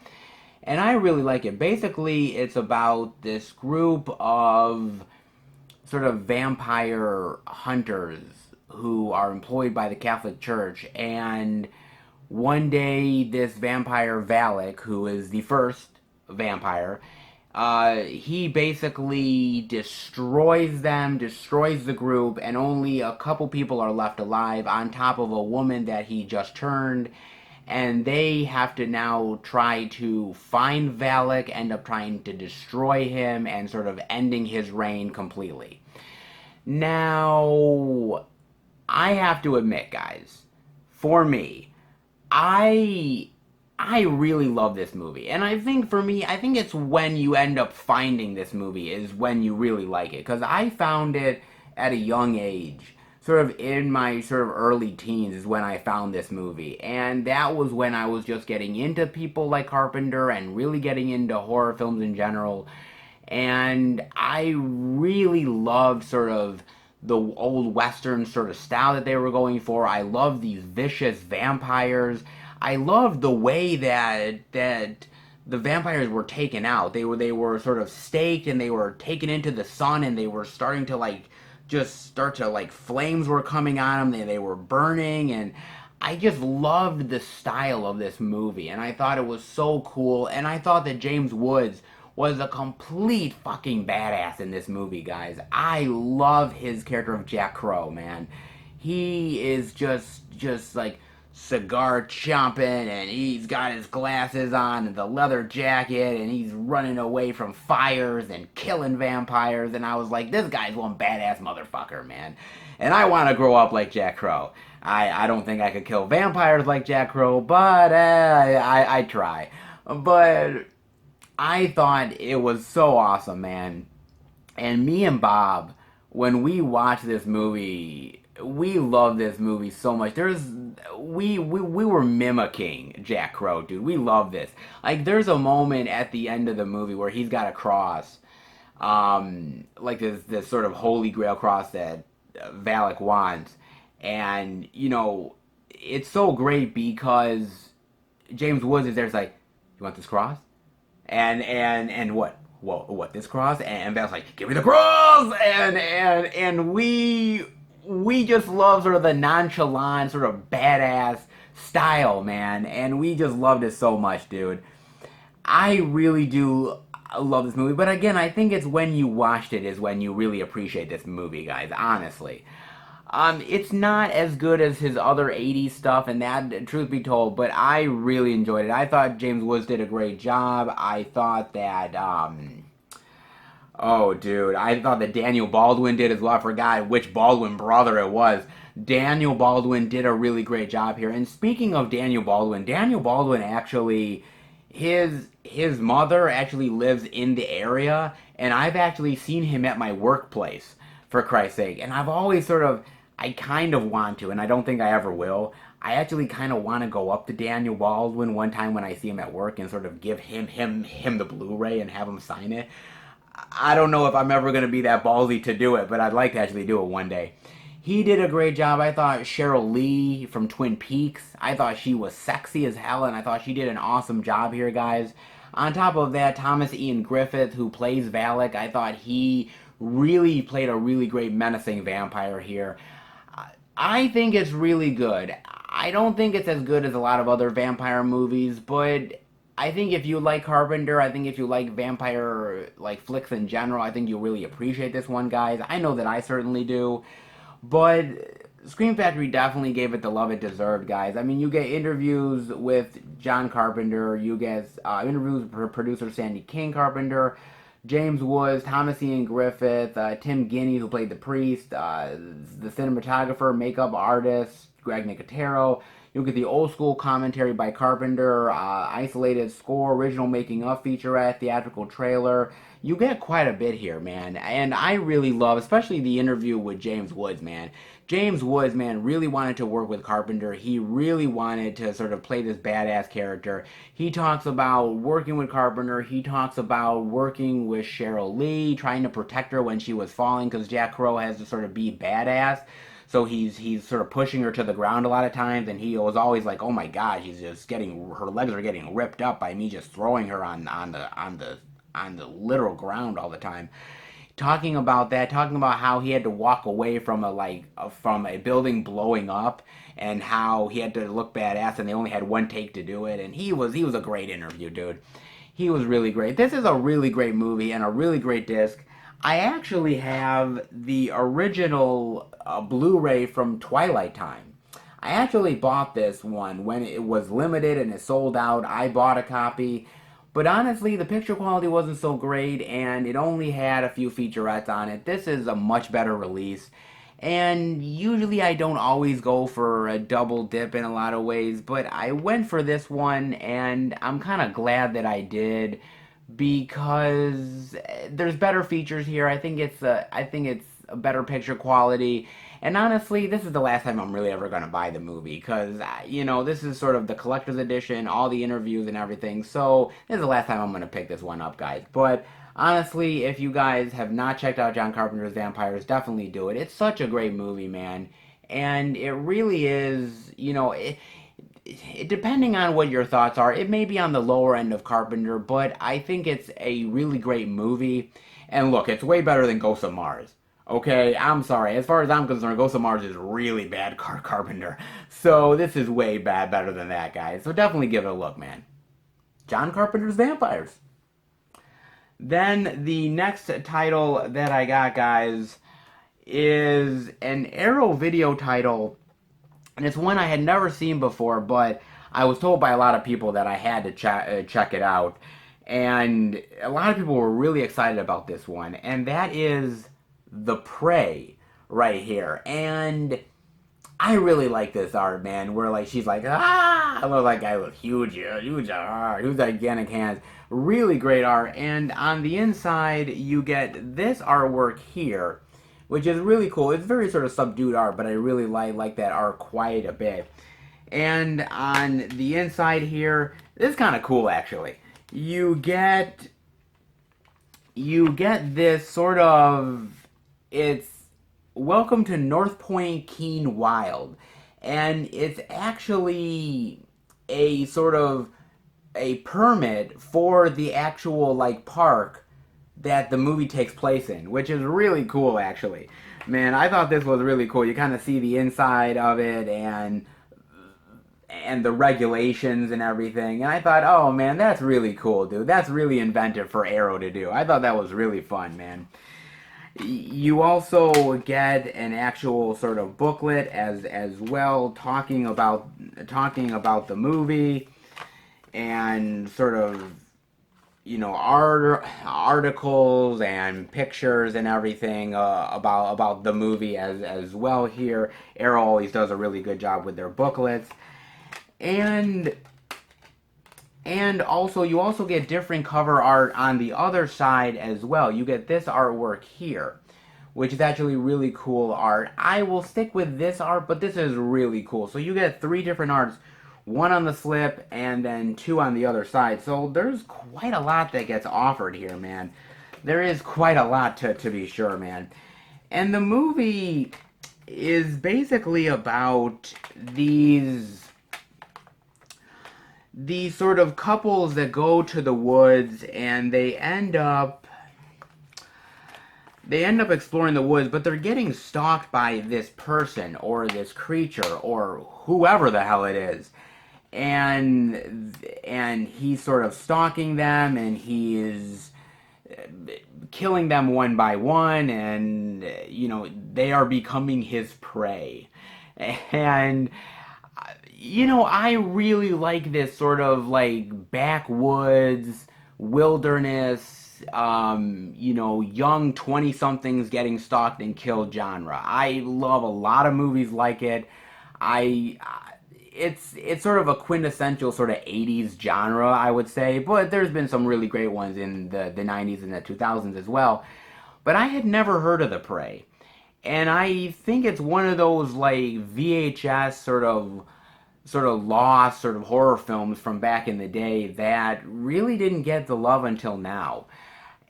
Speaker 1: And I really like it. Basically, it's about this group of sort of vampire hunters who are employed by the Catholic Church, and one day this vampire Valak, who is the first vampire, he basically destroys them, destroys the group, and only a couple people are left alive on top of a woman that he just turned. and they have to now try to find Valak, end up trying to destroy him, and sort of ending his reign completely. Now, I have to admit, guys, for me, I I really love this movie. And I think for me, I think it's when you end up finding this movie is when you really like it. Because I found it at a young age. Sort of in my sort of early teens is when I found this movie. And that was when I was just getting into people like Carpenter and really getting into horror films in general. And I really loved sort of the old western sort of style that they were going for. I loved these vicious vampires. I loved the way that the vampires were taken out. They were sort of staked and they were taken into the sun and they were starting to flames were coming on them. They were burning, and I just loved the style of this movie and I thought it was so cool, and I thought that James Woods was a complete fucking badass in this movie, guys. I love his character of Jack Crow, man. He is just like cigar chomping, and he's got his glasses on and the leather jacket, and he's running away from fires and killing vampires, and I was like, this guy's one badass motherfucker, man. And I want to grow up like Jack Crow. I don't think I could kill vampires like Jack Crow, but I try. But I thought it was so awesome, man. And me and Bob, when we watched this movie, we love this movie so much. We were mimicking Jack Crow, dude. We love this. Like, there's a moment at the end of the movie where he's got a cross, like this sort of holy grail cross that Valak wants, and it's so great because James Woods is there. It's like, you want this cross? And what this cross? And Valak's like, give me the cross! And we just love sort of the nonchalant, sort of badass style, man. And we just loved it so much, dude. I really do love this movie. But again, I think it's when you watched it is when you really appreciate this movie, guys, honestly. It's not as good as his other 80s stuff, and that, truth be told, but I really enjoyed it. I thought James Woods did a great job. I thought that, oh, dude, I thought that Daniel Baldwin did as well. I forgot which Baldwin brother it was. Daniel Baldwin did a really great job here. And speaking of Daniel Baldwin actually, his mother actually lives in the area, and I've actually seen him at my workplace, for Christ's sake. And I've always I kind of want to, and I don't think I ever will. I actually kind of want to go up to Daniel Baldwin one time when I see him at work and sort of give him the Blu-ray and have him sign it. I don't know if I'm ever going to be that ballsy to do it, but I'd like to actually do it one day. He did a great job. I thought Cheryl Lee from Twin Peaks, I thought she was sexy as hell, and I thought she did an awesome job here, guys. On top of that, Thomas Ian Griffith, who plays Valak, I thought he really played a really great menacing vampire here. I think it's really good. I don't think it's as good as a lot of other vampire movies, but I think if you like Carpenter, I think if you like vampire flicks in general, I think you'll really appreciate this one, guys. I know that I certainly do. But Scream Factory definitely gave it the love it deserved, guys. I mean, you get interviews with John Carpenter, you get interviews with producer Sandy King Carpenter, James Woods, Thomas Ian Griffith, Tim Guinea, who played the priest, the cinematographer, makeup artist, Greg Nicotero. You'll get the old school commentary by Carpenter, isolated score, original making of featurette, theatrical trailer. You get quite a bit here, man. And I really love, especially the interview with James Woods, man. James Woods, man, really wanted to work with Carpenter. He really wanted to sort of play this badass character. He talks about working with Carpenter. He talks about working with Cheryl Lee, trying to protect her when she was falling, because Jack Crow has to sort of be badass. So he's sort of pushing her to the ground a lot of times, and he was always like, "Oh my God, her legs are getting ripped up by me just throwing her on the literal ground all the time." Talking about how he had to walk away from a building blowing up, and how he had to look badass, and they only had one take to do it. And he was a great interview, dude. He was really great. This is a really great movie and a really great disc. I actually have the original Blu-ray from Twilight Time. I actually bought this one when it was limited and it sold out. I bought a copy. But honestly, the picture quality wasn't so great, and it only had a few featurettes on it. This is a much better release. And usually I don't always go for a double dip in a lot of ways, but I went for this one, and I'm kind of glad that I did because there's better features here. I think it's a better picture quality. And honestly, this is the last time I'm really ever going to buy the movie because, this is sort of the collector's edition, all the interviews and everything. So, this is the last time I'm going to pick this one up, guys. But honestly, if you guys have not checked out John Carpenter's Vampires, definitely do it. It's such a great movie, man. And it really is, depending on what your thoughts are, it may be on the lower end of Carpenter, but I think it's a really great movie. And look, it's way better than Ghost of Mars. Okay, I'm sorry. As far as I'm concerned, Ghost of Mars is really bad Carpenter. So this is way better than that, guys. So definitely give it a look, man. John Carpenter's Vampires. Then the next title that I got, guys, is an Arrow Video title. And it's one I had never seen before, but I was told by a lot of people that I had to check it out. And a lot of people were really excited about this one. And that is The Prey right here. And I really like this art, man. Where like she's like, I love that guy with huge gigantic hands. Really great art. And on the inside, you get this artwork here, which is really cool. It's very sort of subdued art, but I really like that art quite a bit. And on the inside here, this is kind of cool actually. You get this sort of, it's Welcome to North Point Keen Wild, and it's actually a sort of a permit for the actual like park that the movie takes place in, which is really cool actually. Man, I thought this was really cool. You kind of see the inside of it and the regulations and everything. And I thought, oh man, that's really cool, dude. That's really inventive for Arrow to do. I thought that was really fun, man. You also get an actual sort of booklet as well, talking about the movie and sort of articles and pictures and everything about the movie as well. Here, Arrow always does a really good job with their booklets, and also you also get different cover art on the other side as well. You get this artwork here, which is actually really cool art. I will stick with this art, but this is really cool. So you get 3 different arts, 1 on the slip and then 2 on the other side. So there's quite a lot that gets offered here, man. There is quite a lot to be sure, man. And the movie is basically about these sort of couples that go to the woods and they end up exploring the woods, but they're getting stalked by this person or this creature or whoever the hell it is. And he's sort of stalking them, and he is killing them one by one, and they are becoming his prey. And I really like this sort of like backwoods, wilderness, young 20-somethings getting stalked and killed genre. I love a lot of movies like it. It's sort of a quintessential sort of 80s genre, I would say, but there's been some really great ones in the 90s and the 2000s as well. But I had never heard of The Prey. And I think it's one of those like VHS sort of lost sort of horror films from back in the day that really didn't get the love until now.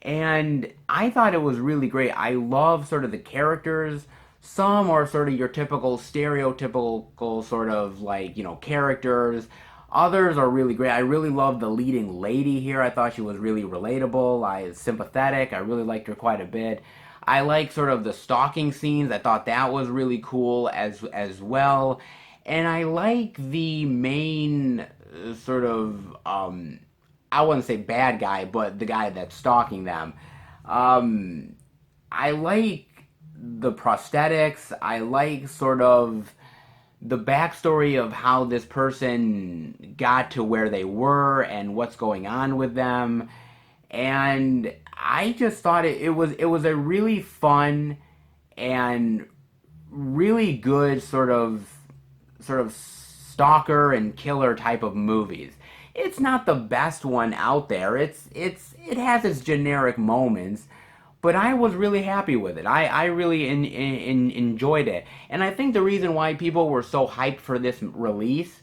Speaker 1: And I thought it was really great. I love sort of the characters. Some are sort of your typical stereotypical sort of like, characters. Others are really great. I really love the leading lady here. I thought she was really relatable. Sympathetic. I really liked her quite a bit. I like sort of the stalking scenes. I thought that was really cool as well. And I like the main sort of, I wouldn't say bad guy, but the guy that's stalking them. I like the prosthetics. I like sort of the backstory of how this person got to where they were and what's going on with them. And I just thought it was a really fun and really good sort of stalker and killer type of movies. It's not the best one out there. It has its generic moments, but I was really happy with it. I really enjoyed it. And I think the reason why people were so hyped for this release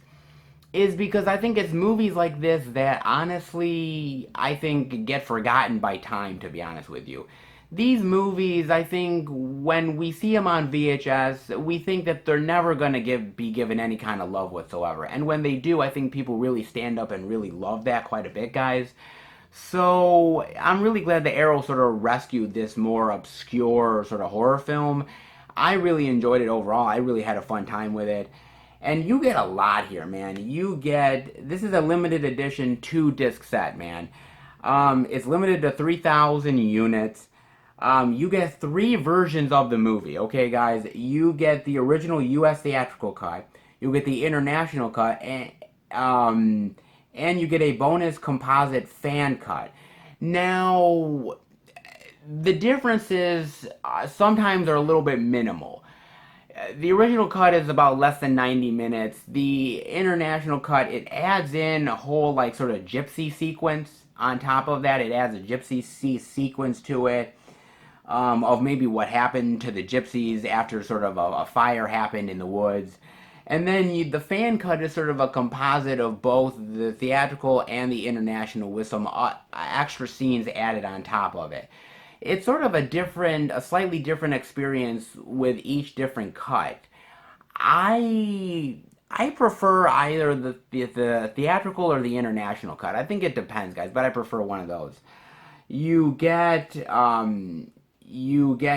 Speaker 1: is because I think it's movies like this that honestly I think get forgotten by time, to be honest with you. These movies, I think, when we see them on VHS, we think that they're never going to be given any kind of love whatsoever. And when they do, I think people really stand up and really love that quite a bit, guys. So I'm really glad that Arrow sort of rescued this more obscure sort of horror film. I really enjoyed it overall. I really had a fun time with it. And you get a lot here, man. This is a limited edition 2-disc set, man. It's limited to 3,000 units. You get 3 versions of the movie, okay, guys? You get the original U.S. theatrical cut, you get the international cut, and you get a bonus composite fan cut. Now, the differences sometimes are a little bit minimal. The original cut is about less than 90 minutes. The international cut, it adds in a whole, like, sort of gypsy sequence on top of that. It adds a gypsy sequence to it. Of maybe what happened to the gypsies after sort of a fire happened in the woods. And then the fan cut is sort of a composite of both the theatrical and the international with some extra scenes added on top of it. It's sort of a slightly different experience with each different cut. I prefer either the theatrical or the international cut. I think it depends, guys, but I prefer one of those. You get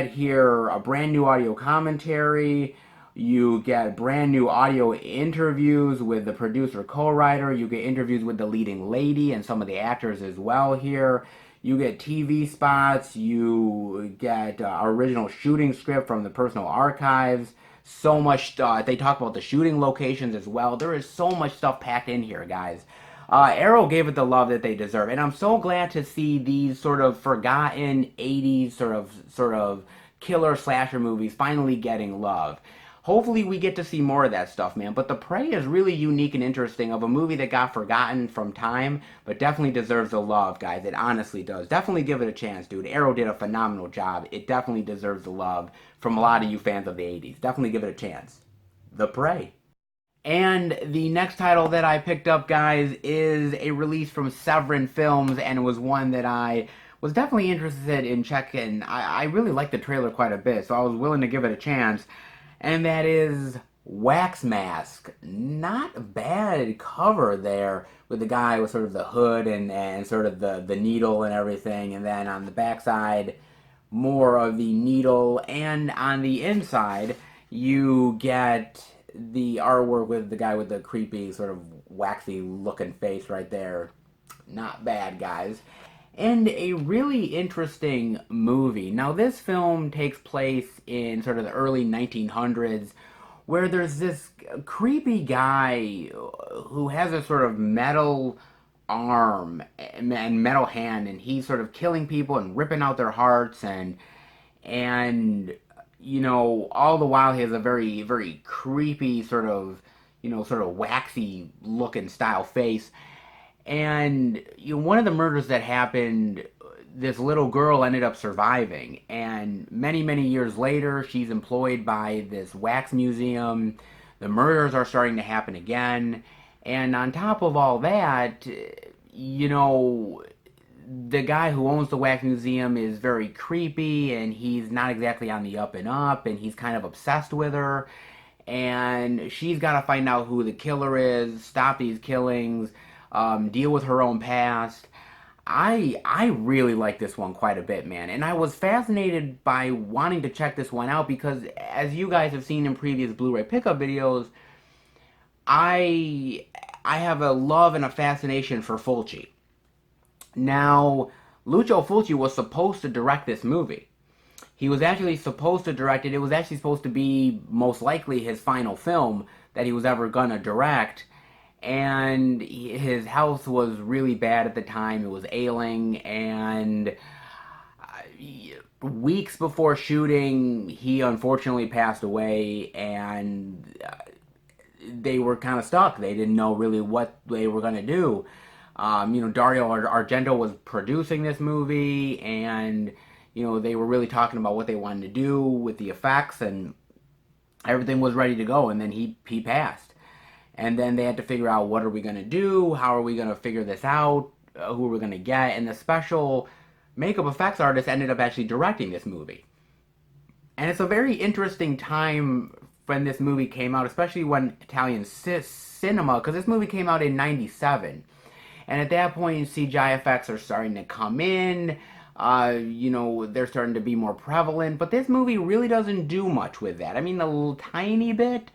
Speaker 1: here a brand new audio commentary. You get brand new audio interviews with the producer co-writer. You get interviews with the leading lady and some of the actors as well here. You get TV spots. You get original shooting script from the personal archives. So much stuff. They talk about the shooting locations as well. There is so much stuff packed in here, guys. Arrow gave it the love that they deserve, and I'm so glad to see these sort of forgotten 80s sort of killer slasher movies finally getting love. Hopefully we get to see more of that stuff, man. But The Prey is really unique and interesting, of a movie that got forgotten from time, but definitely deserves the love, guys. It honestly does. Definitely give it a chance, dude. Arrow did a phenomenal job. It definitely deserves the love from a lot of you fans of the 80s. Definitely give it a chance. The Prey. And the next title that I picked up, guys, is a release from Severin Films, and it was one that I was definitely interested in checking. I really liked the trailer quite a bit, so I was willing to give it a chance. And that is Wax Mask. Not a bad cover there, with the guy with sort of the hood and sort of the needle and everything, and then on the backside, more of the needle, and on the inside, you get the artwork with the guy with the creepy, sort of waxy looking face right there. Not bad, guys. And a really interesting movie. Now, this film takes place in sort of the early 1900s, where there's this creepy guy who has a sort of metal arm and metal hand, and he's sort of killing people and ripping out their hearts, and you know, all the while he has a very, very creepy sort of waxy looking style face. And one of the murders that happened, this little girl ended up surviving, and many, many years later, she's employed by this wax museum. The murders are starting to happen again, and on top of all that, the guy who owns the wax museum is very creepy, and he's not exactly on the up and up, and he's kind of obsessed with her, and she's got to find out who the killer is, stop these killings, deal with her own past. I really like this one quite a bit, man, and I was fascinated by wanting to check this one out because, as you guys have seen in previous Blu-ray pickup videos, I have a love and a fascination for Fulci. Now, Lucio Fulci was supposed to direct this movie. He was actually supposed to direct it. It was actually supposed to be most likely his final film that he was ever gonna direct. And his health was really bad at the time. It was ailing, and weeks before shooting, he unfortunately passed away, and they were kind of stuck. They didn't know really what they were going to do. Dario Argento was producing this movie, and they were really talking about what they wanted to do with the effects, and everything was ready to go. And then he passed, and then they had to figure out, what are we going to do? How are we going to figure this out? Who are we going to get? And the special makeup effects artist ended up actually directing this movie. And it's a very interesting time when this movie came out, especially when Italian cinema, because this movie came out in '97. And at that point, CGI effects are starting to come in. They're starting to be more prevalent. But this movie really doesn't do much with that. I mean, a little tiny bit,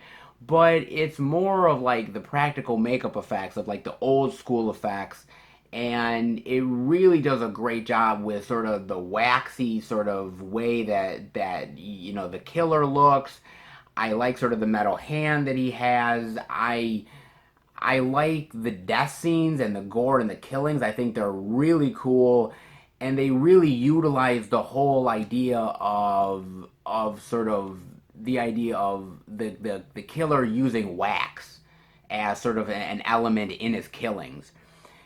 Speaker 1: but it's more of like the practical makeup effects, of like the old school effects. And it really does a great job with sort of the waxy sort of way that the killer looks. I like sort of the metal hand that he has. I like the death scenes and the gore and the killings. I think they're really cool, and they really utilize the whole idea of sort of the idea of the killer using wax as sort of an element in his killings.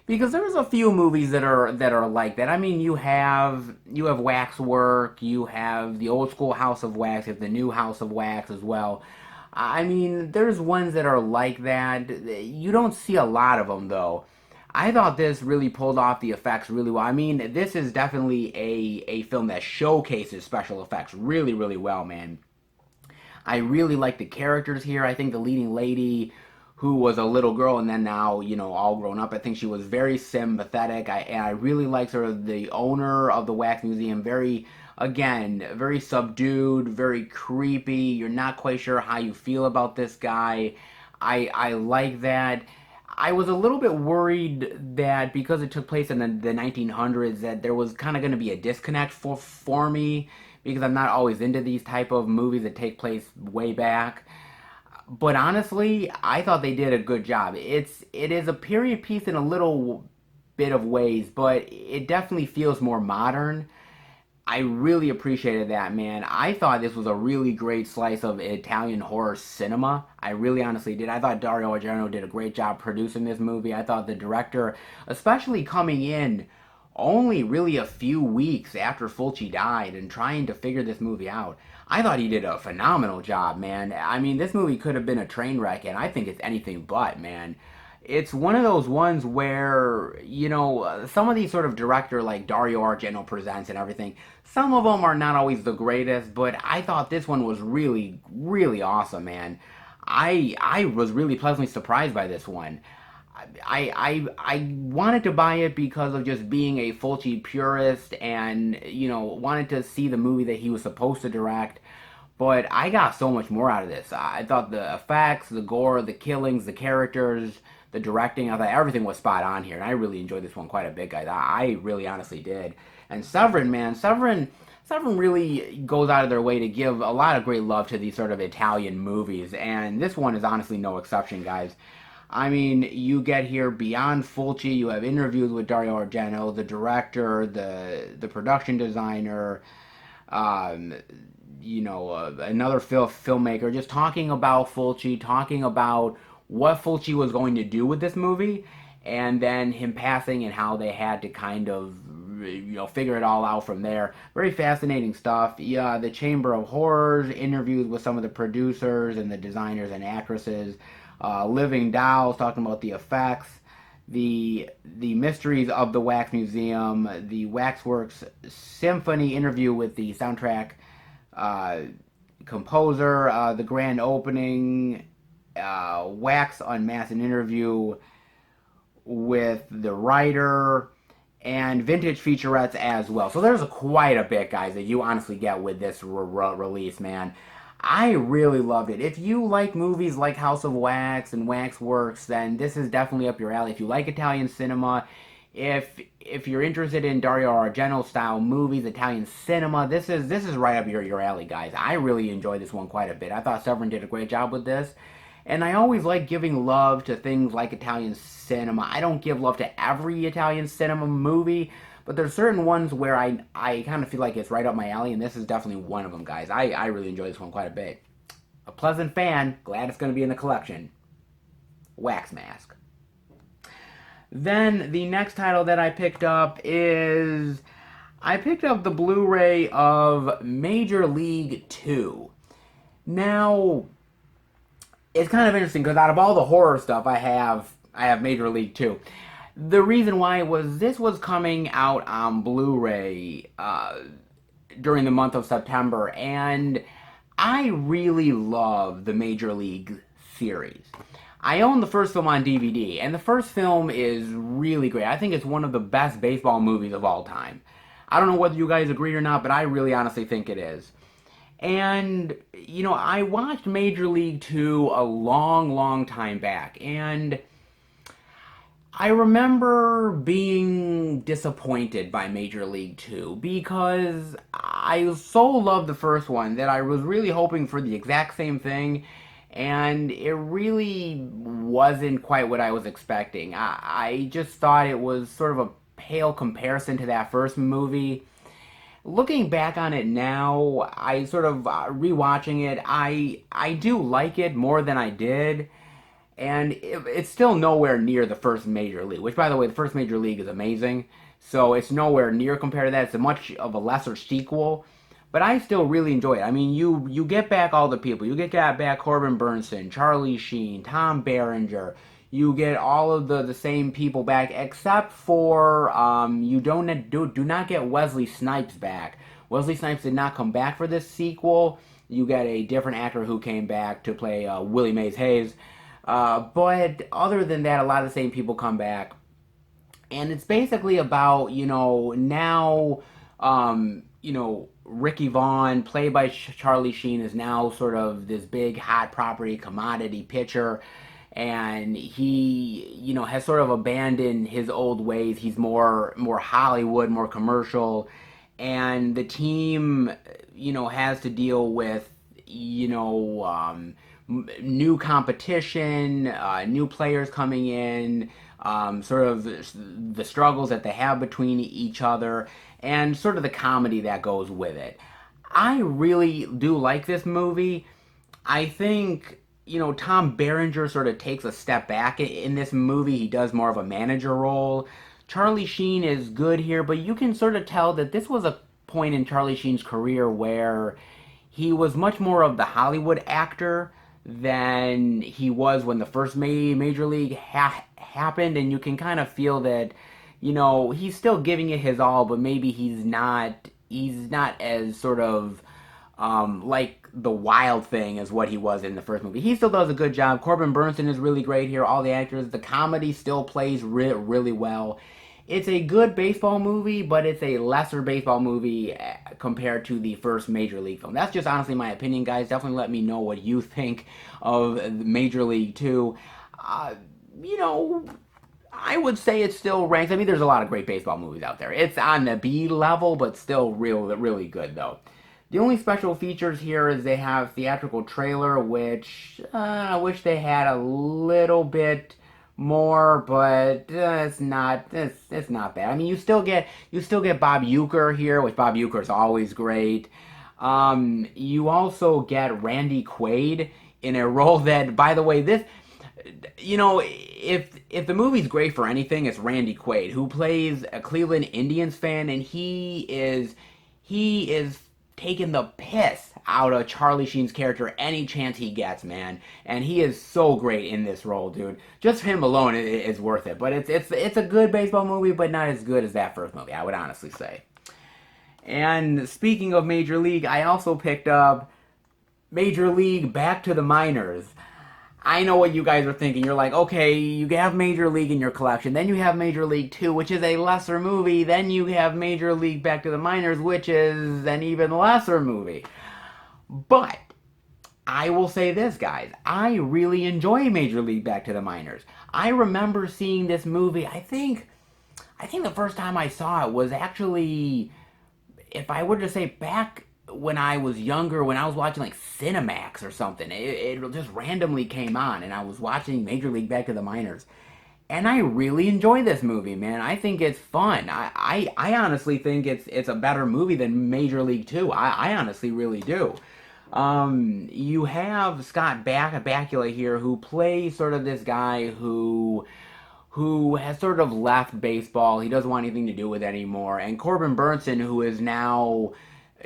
Speaker 1: Because there's a few movies that are like that. I mean, you have Waxwork, you have the old school House of Wax, you have the new House of Wax as well. I mean, there's ones that are like that. You don't see a lot of them, though. I thought this really pulled off the effects really well. I mean, this is definitely a film that showcases special effects really, really well, man. I really like the characters here. I think the leading lady, who was a little girl and then now, all grown up, I think she was very sympathetic. And I really like sort of the owner of the Wax Museum. Very subdued, very creepy. You're not quite sure how you feel about this guy. I like that. I was a little bit worried that because it took place in the 1900s, that there was kind of going to be a disconnect for me, because I'm not always into these type of movies that take place way back. But honestly, I thought they did a good job. It is a period piece in a little bit of ways, but it definitely feels more modern. I really appreciated that, man. I thought this was a really great slice of Italian horror cinema. I really honestly did. I thought Dario Argento did a great job producing this movie. I thought the director, especially coming in only really a few weeks after Fulci died and trying to figure this movie out, I thought he did a phenomenal job, man. I mean, this movie could have been a train wreck, and I think it's anything but, man. It's one of those ones where, some of these sort of director like Dario Argento presents and everything, some of them are not always the greatest, but I thought this one was really, really awesome, man. I was really pleasantly surprised by this one. I wanted to buy it because of just being a Fulci purist, and wanted to see the movie that he was supposed to direct. But I got so much more out of this. I thought the effects, the gore, the killings, the characters, the directing, I thought everything was spot on here, and I really enjoyed this one quite a bit, guys. I really honestly did. And Severin, man, Severin really goes out of their way to give a lot of great love to these sort of Italian movies, and this one is honestly no exception, guys. I mean, you get here beyond Fulci, you have interviews with Dario Argento, the director, the production designer, another filmmaker, just talking about Fulci, talking about what Fulci was going to do with this movie, and then him passing and how they had to kind of figure it all out from there. Very fascinating stuff. Yeah, the Chamber of Horrors, interviews with some of the producers and the designers and actresses. Living Dolls, talking about the effects, the mysteries of the Wax Museum, the Waxworks Symphony interview with the soundtrack composer, the grand opening, Wax Unmasked, an interview with the writer, and vintage featurettes as well. So there's quite a bit, guys, that you honestly get with this release, man. I really loved it. If you like movies like House of Wax and Waxworks, then this is definitely up your alley. If you like Italian cinema, If you're interested in Dario Argento style movies, Italian cinema, this is right up your alley, guys. I really enjoyed this one quite a bit. I thought Severin did a great job with this. And I always like giving love to things like Italian cinema. I don't give love to every Italian cinema movie, but there's certain ones where I kind of feel like it's right up my alley, and this is definitely one of them, guys. I really enjoy this one quite a bit. A pleasant fan, glad it's going to be in the collection. Wax Mask. Then the next title that I picked up is I picked up the Blu-ray of Major League 2. Now, it's kind of interesting because out of all the horror stuff I have Major League 2. The reason why was this was coming out on Blu-ray during the month of September, and I really love the Major League series. I own the first film on DVD, and the first film is really great. I think it's one of the best baseball movies of all time. I don't know whether you guys agree or not, but I really honestly think it is. And, I watched Major League 2 a long, long time back, and I remember being disappointed by Major League 2 because I so loved the first one that I was really hoping for the exact same thing, and it really wasn't quite what I was expecting. I just thought it was sort of a pale comparison to that first movie. Looking back on it now, I sort of rewatching it, I do like it more than I did, and it's still nowhere near the first Major League, which, by the way, the first Major League is amazing, so it's nowhere near compared to that. It's a much of a lesser sequel, but I still really enjoy it. I mean, you get back all the people. You get back Corbin Burnson, Charlie Sheen, Tom Berenger. You get all of the same people back, except for you do not get Wesley Snipes back. Wesley Snipes did not come back for this sequel. You get a different actor who came back to play Willie Mays Hayes. But other than that, a lot of the same people come back. And it's basically about, now, Ricky Vaughn, played by Charlie Sheen, is now sort of this big hot property commodity pitcher. And he, has sort of abandoned his old ways. He's more Hollywood, more commercial. And the team, has to deal with, new competition, new players coming in, sort of the struggles that they have between each other, and sort of the comedy that goes with it. I really do like this movie. I think, Tom Berenger sort of takes a step back in this movie. He does more of a manager role. Charlie Sheen is good here, but you can sort of tell that this was a point in Charlie Sheen's career where he was much more of the Hollywood actor than he was when the first Major League happened, and you can kind of feel that, he's still giving it his all, but maybe he's not as sort of like the Wild Thing as what he was in the first movie. He still does a good job. Corbin Burnson is really great here. All the actors, the comedy still plays really well. It's a good baseball movie, but it's a lesser baseball movie compared to the first Major League film. That's just honestly my opinion, guys. Definitely let me know what you think of Major League 2. I would say it still ranks. I mean, there's a lot of great baseball movies out there. It's on the B level, but still really good, though. The only special features here is they have theatrical trailer, which I wish they had a little bit more, but it's not bad. I mean, you still get Bob Uecker here, which Bob Uecker is always great. You also get Randy Quaid in a role that, by the way, this, if the movie's great for anything, it's Randy Quaid, who plays a Cleveland Indians fan, and he is taking the piss out of Charlie Sheen's character any chance he gets, man. And he is so great in this role, dude. Just him alone is worth it. But it's a good baseball movie, but not as good as that first movie, I would honestly say. And speaking of Major League, I also picked up Major League Back to the Minors. I know what you guys are thinking. You're like, okay, you have Major League in your collection, then you have Major League 2, which is a lesser movie, then you have Major League Back to the Minors, which is an even lesser movie. But I will say this, guys. I really enjoy Major League Back to the Minors. I remember seeing this movie, I think I think the first time I saw it was actually, if I were to say back when I was younger, when I was watching like Cinemax or something, it just randomly came on, and I was watching Major League Back to the Minors. And I really enjoy this movie, man. I think it's fun. I honestly think it's a better movie than Major League 2. I honestly really do. You have Scott Bakula here, who plays sort of this guy who has sort of left baseball. He doesn't want anything to do with it anymore. And Corbin Burnson, who is now,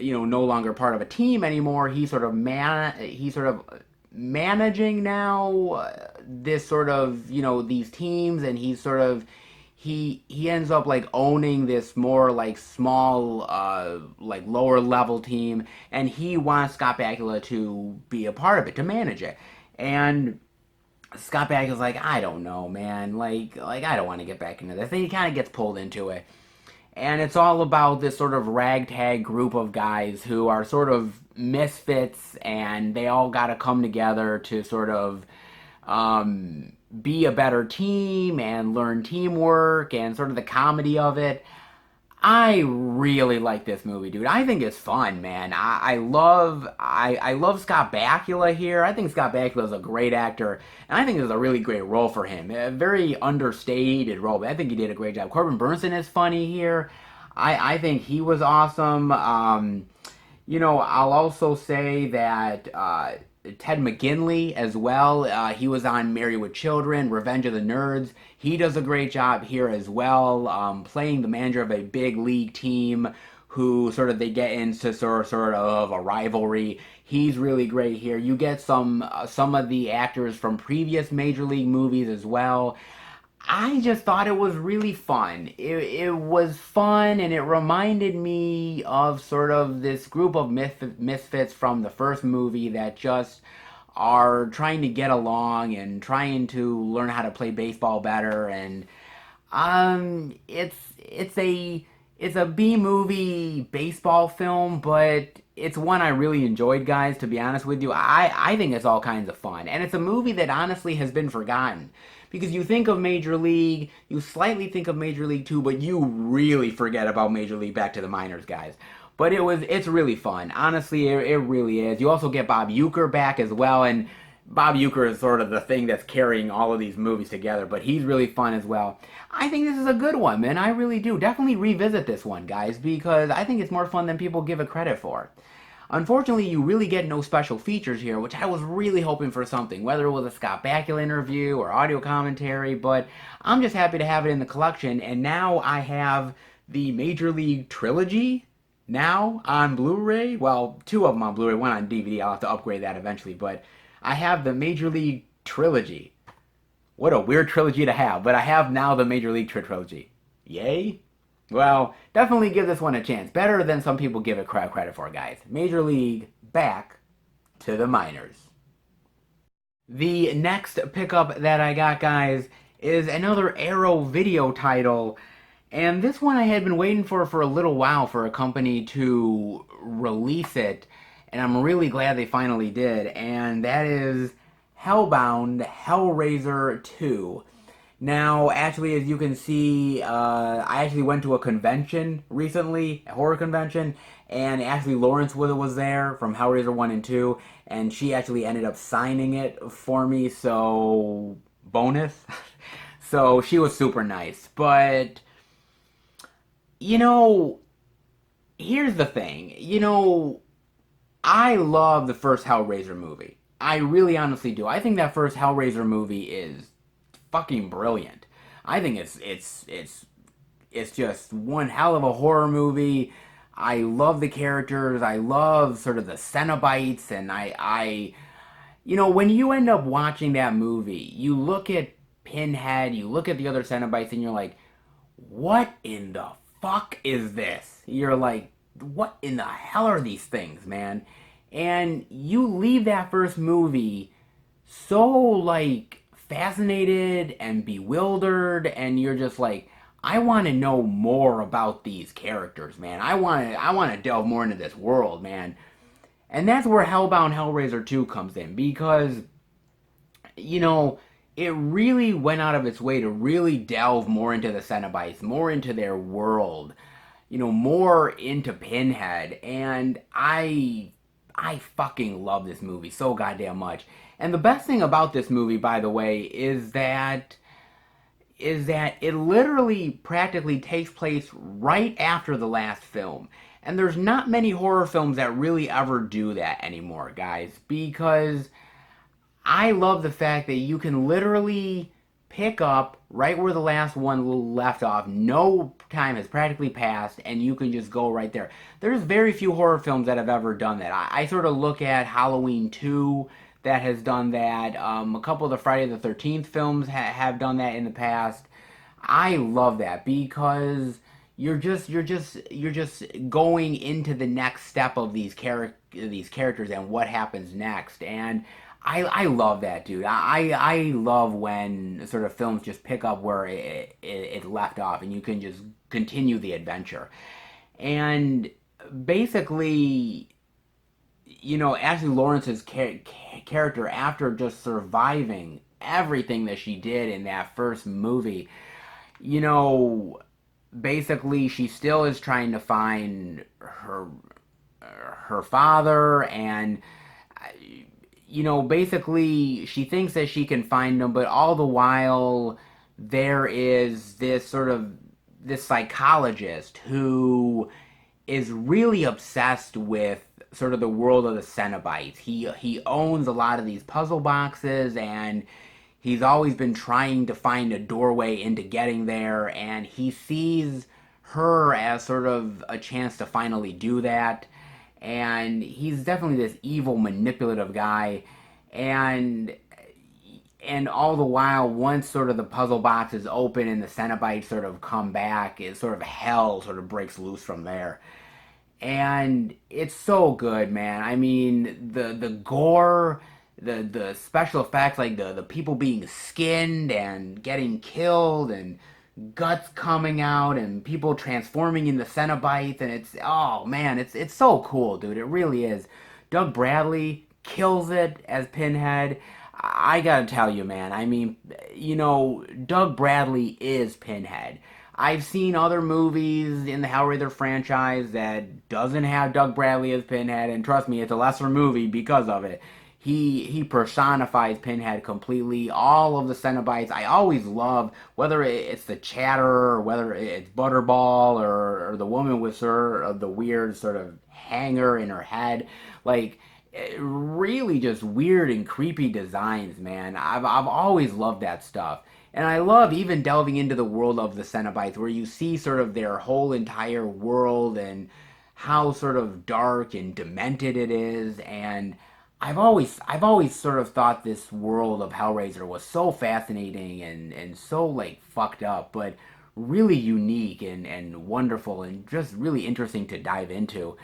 Speaker 1: no longer part of a team anymore. He's sort of managing now this sort of, these teams, and he ends up like owning this more like small like lower level team, and he wants Scott Bakula to be a part of it, to manage it. And Scott Bakula's like, I don't know, man. Like I don't want to get back into this. And he kind of gets pulled into it. And it's all about this sort of ragtag group of guys who are sort of misfits, and they all got to come together to sort of be a better team and learn teamwork and sort of the comedy of it. I really like this movie, dude. I think it's fun, man. I love Scott Bakula here. I think Scott Bakula is a great actor, and I think it's a really great role for him. A very understated role, but I think he did a great job. Corbin Burnson is funny here. I think he was awesome. I'll also say that Ted McGinley as well. He was on Married with Children, Revenge of the Nerds. He does a great job here as well, playing the manager of a big league team who sort of they get into sort of a rivalry. He's really great here. You get some of the actors from previous major league movies as well. I just thought it was really fun. It was fun, and it reminded me of sort of this group of misfits from the first movie that just are trying to get along and trying to learn how to play baseball better. And it's a B movie baseball film, but it's one I really enjoyed, guys. To be honest with you, I think it's all kinds of fun, and it's a movie that honestly has been forgotten. Because you think of Major League, you slightly think of Major League 2, but you really forget about Major League Back to the Minors, guys. But it's really fun. Honestly, it really is. You also get Bob Uecker back as well, and Bob Uecker is sort of the thing that's carrying all of these movies together, but he's really fun as well. I think this is a good one, man. I really do. Definitely revisit this one, guys, because I think it's more fun than people give it credit for. Unfortunately, you really get no special features here, which I was really hoping for something, whether it was a Scott Bakula interview or audio commentary, but I'm just happy to have it in the collection, and now I have the Major League trilogy now on Blu-ray. Well, two of them on Blu-ray, one on DVD. I'll have to upgrade that eventually, but I have the Major League trilogy. What a weird trilogy to have, but I have now the Major League trilogy. Yay? Well, definitely give this one a chance. Better than some people give it credit for, guys. Major League Back to the Minors. The next pickup that I got, guys, is another Arrow video title. And this one I had been waiting for a little while for a company to release it. And I'm really glad they finally did. And that is Hellbound Hellraiser 2. Now, actually, as you can see, I actually went to a convention recently, a horror convention, and actually Lawrence was there from Hellraiser 1 and 2, and she actually ended up signing it for me, so bonus. So she was super nice. But, here's the thing. I love the first Hellraiser movie. I really honestly do. I think that first Hellraiser movie is fucking brilliant. I think it's just one hell of a horror movie. I love the characters. I love sort of the Cenobites, and when you end up watching that movie, you look at Pinhead, you look at the other Cenobites, and you're like, what in the fuck is this? You're like, what in the hell are these things, man? And you leave that first movie so, like, fascinated and bewildered, and you're just like, I want to know more about these characters, man. I want to delve more into this world, man. And that's where Hellbound Hellraiser 2 comes in, because it really went out of its way to really delve more into the Cenobites, more into their world, more into Pinhead, and I fucking love this movie so goddamn much. And the best thing about this movie, by the way, is that it literally practically takes place right after the last film. And there's not many horror films that really ever do that anymore, guys, because I love the fact that you can literally pick up right where the last one left off. No time has practically passed, and you can just go right there. There's very few horror films that have ever done that. I sort of look at Halloween 2 that has done that. A couple of the Friday the 13th films have done that in the past. I love that because you're just going into the next step of these characters and what happens next. And I love that, dude. I love when sort of films just pick up where it left off and you can just continue the adventure. And basically, Ashley Lawrence's character, after just surviving everything that she did in that first movie, you know, basically she still is trying to find her father, and basically she thinks that she can find him, but all the while there is this psychologist who is really obsessed with sort of the world of the Cenobites. He owns a lot of these puzzle boxes, and he's always been trying to find a doorway into getting there, and he sees her as sort of a chance to finally do that. And he's definitely this evil, manipulative guy, and all the while, once sort of the puzzle box is open and the Cenobites sort of come back, it sort of hell sort of breaks loose from there. And it's so good, man. I mean, the gore, the special effects, like the people being skinned and getting killed, and guts coming out, and people transforming into Cenobites, and it's, oh man, it's so cool, dude. It really is. Doug Bradley kills it as Pinhead. I gotta tell you, man. I mean, Doug Bradley is Pinhead. I've seen other movies in the Hellraiser franchise that doesn't have Doug Bradley as Pinhead, and trust me, it's a lesser movie because of it. He personifies Pinhead completely. All of the Cenobites, I always love, whether it's the Chatter, or whether it's Butterball, or the woman with the weird sort of hanger in her head. Like, really just weird and creepy designs, man. I've always loved that stuff. And I love even delving into the world of the Cenobites, where you see sort of their whole entire world and how sort of dark and demented it is. And I've always sort of thought this world of Hellraiser was so fascinating and so like fucked up, but really unique and wonderful and just really interesting to dive into.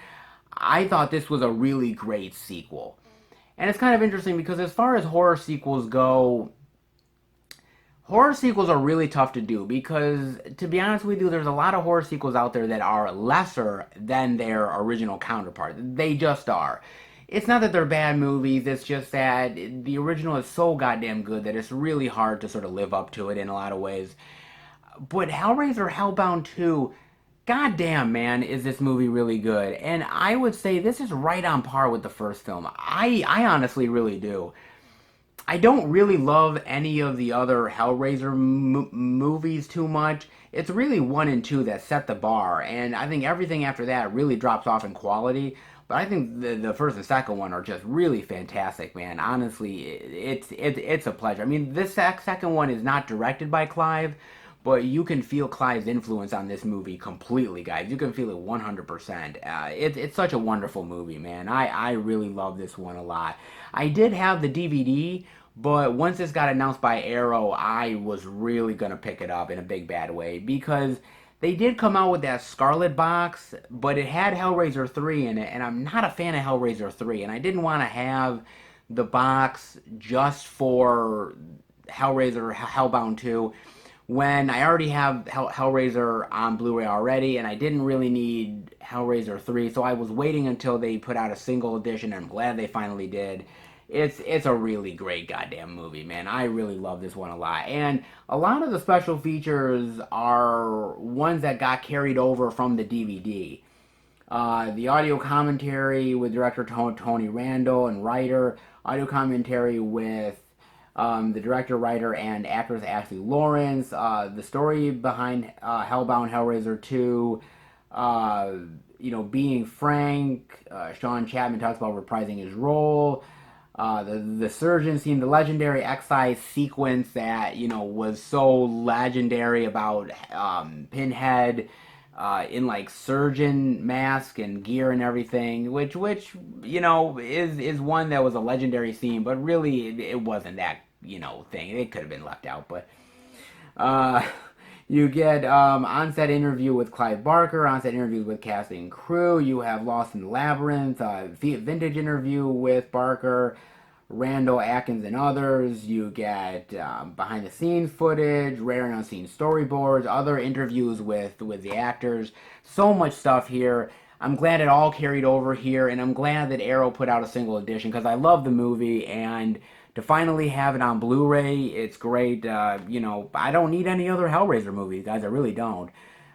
Speaker 1: I thought this was a really great sequel. And it's kind of interesting because as far as horror sequels are really tough to do because, to be honest with you, there's a lot of horror sequels out there that are lesser than their original counterpart. They just are. It's not that they're bad movies, it's just that the original is so goddamn good that it's really hard to sort of live up to it in a lot of ways. But Hellraiser Hellbound 2, goddamn man, is this movie really good. And I would say this is right on par with the first film. I honestly really do. I don't really love any of the other Hellraiser movies too much. It's really 1 and 2 that set the bar, and I think everything after that really drops off in quality. But I think the first and second one are just really fantastic, man. Honestly, it's a pleasure. I mean, this second one is not directed by Clive, but you can feel Clive's influence on this movie completely, guys. You can feel it 100%. It's such a wonderful movie, man. I really love this one a lot. I did have the DVD, but once this got announced by Arrow, I was really going to pick it up in a big bad way because they did come out with that Scarlet box, but it had Hellraiser 3 in it, and I'm not a fan of Hellraiser 3, and I didn't want to have the box just for Hellraiser Hellbound 2 when I already have Hellraiser on Blu-ray already, and I didn't really need Hellraiser 3, so I was waiting until they put out a single edition, and I'm glad they finally did. it's a really great goddamn movie, man. I really love this one a lot. And a lot of the special features are ones that got carried over from the DVD. The audio commentary with director Tony Randall and writer, audio commentary with the director, writer, and actress Ashley Lawrence, the story behind Hellbound Hellraiser 2, uh, being Frank, Sean Chapman talks about reprising his role. The surgeon scene, the legendary excise sequence that was so legendary about Pinhead in like surgeon mask and gear and everything, which is one that was a legendary scene, but really it wasn't that thing. It could have been left out, but uh, you get on-set interview with Clive Barker, on-set interviews with cast and crew. You have Lost in the Labyrinth, vintage interview with Barker, Randall, Atkins, and others. You get behind-the-scenes footage, rare and unseen storyboards, other interviews with the actors. So much stuff here. I'm glad it all carried over here, and I'm glad that Arrow put out a single edition because I love the movie, and to finally have it on Blu-ray, it's great. I don't need any other Hellraiser movies, guys. I really don't.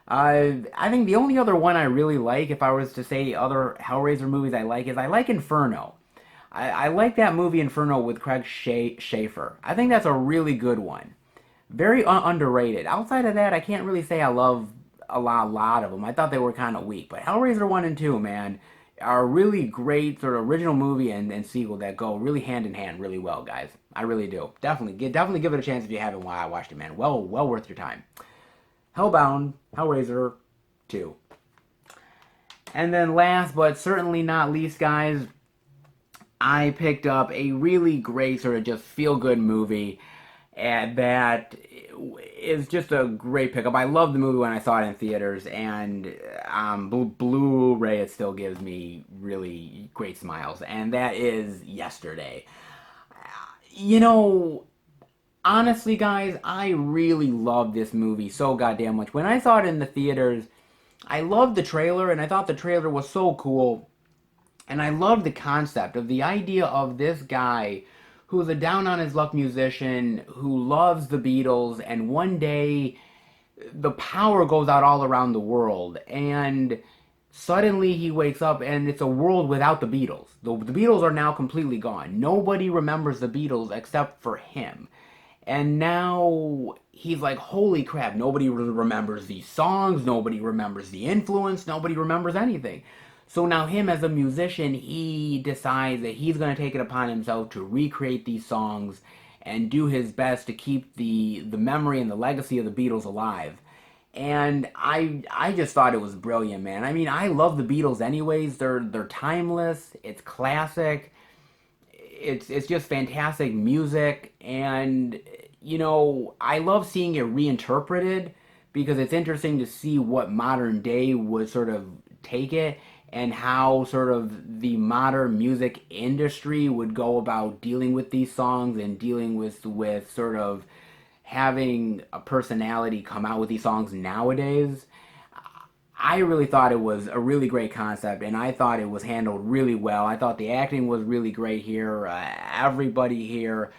Speaker 1: I think the only other one I really like, if I was to say other Hellraiser movies I like, is I like Inferno. I like that movie Inferno with Craig Schaefer. I think that's a really good one. Very underrated. Outside of that, I can't really say I love a lot of them. I thought they were kind of weak. But Hellraiser 1 and 2, man, are a really great sort of original movie and sequel that go really hand in hand really well, guys. I really do. Definitely give it a chance if you haven't watched it, man. Well worth your time. Hellbound, Hellraiser 2. And then last but certainly not least, guys, I picked up a really great sort of just feel-good movie and that is just a great pickup. I loved the movie when I saw it in theaters, and Blu-ray, it still gives me really great smiles, and that is Yesterday. Honestly, guys, I really loved this movie so goddamn much. When I saw it in the theaters, I loved the trailer, and I thought the trailer was so cool. And I love the concept of the idea of this guy who's a down on his luck musician who loves the Beatles, and one day the power goes out all around the world, and suddenly he wakes up and it's a world without the Beatles. The Beatles are now completely gone. Nobody remembers the Beatles except for him. And now he's like, holy crap, nobody remembers these songs, nobody remembers the influence, nobody remembers anything. So now him as a musician, he decides that he's going to take it upon himself to recreate these songs and do his best to keep the memory and the legacy of the Beatles alive. And I just thought it was brilliant, man. I mean, I love the Beatles anyways. They're timeless. It's classic. It's just fantastic music, and I love seeing it reinterpreted because it's interesting to see what modern day would sort of take it and how sort of the modern music industry would go about dealing with these songs and dealing with sort of having a personality come out with these songs nowadays. I really thought it was a really great concept, and I thought it was handled really well. I thought the acting was really great here. Everybody here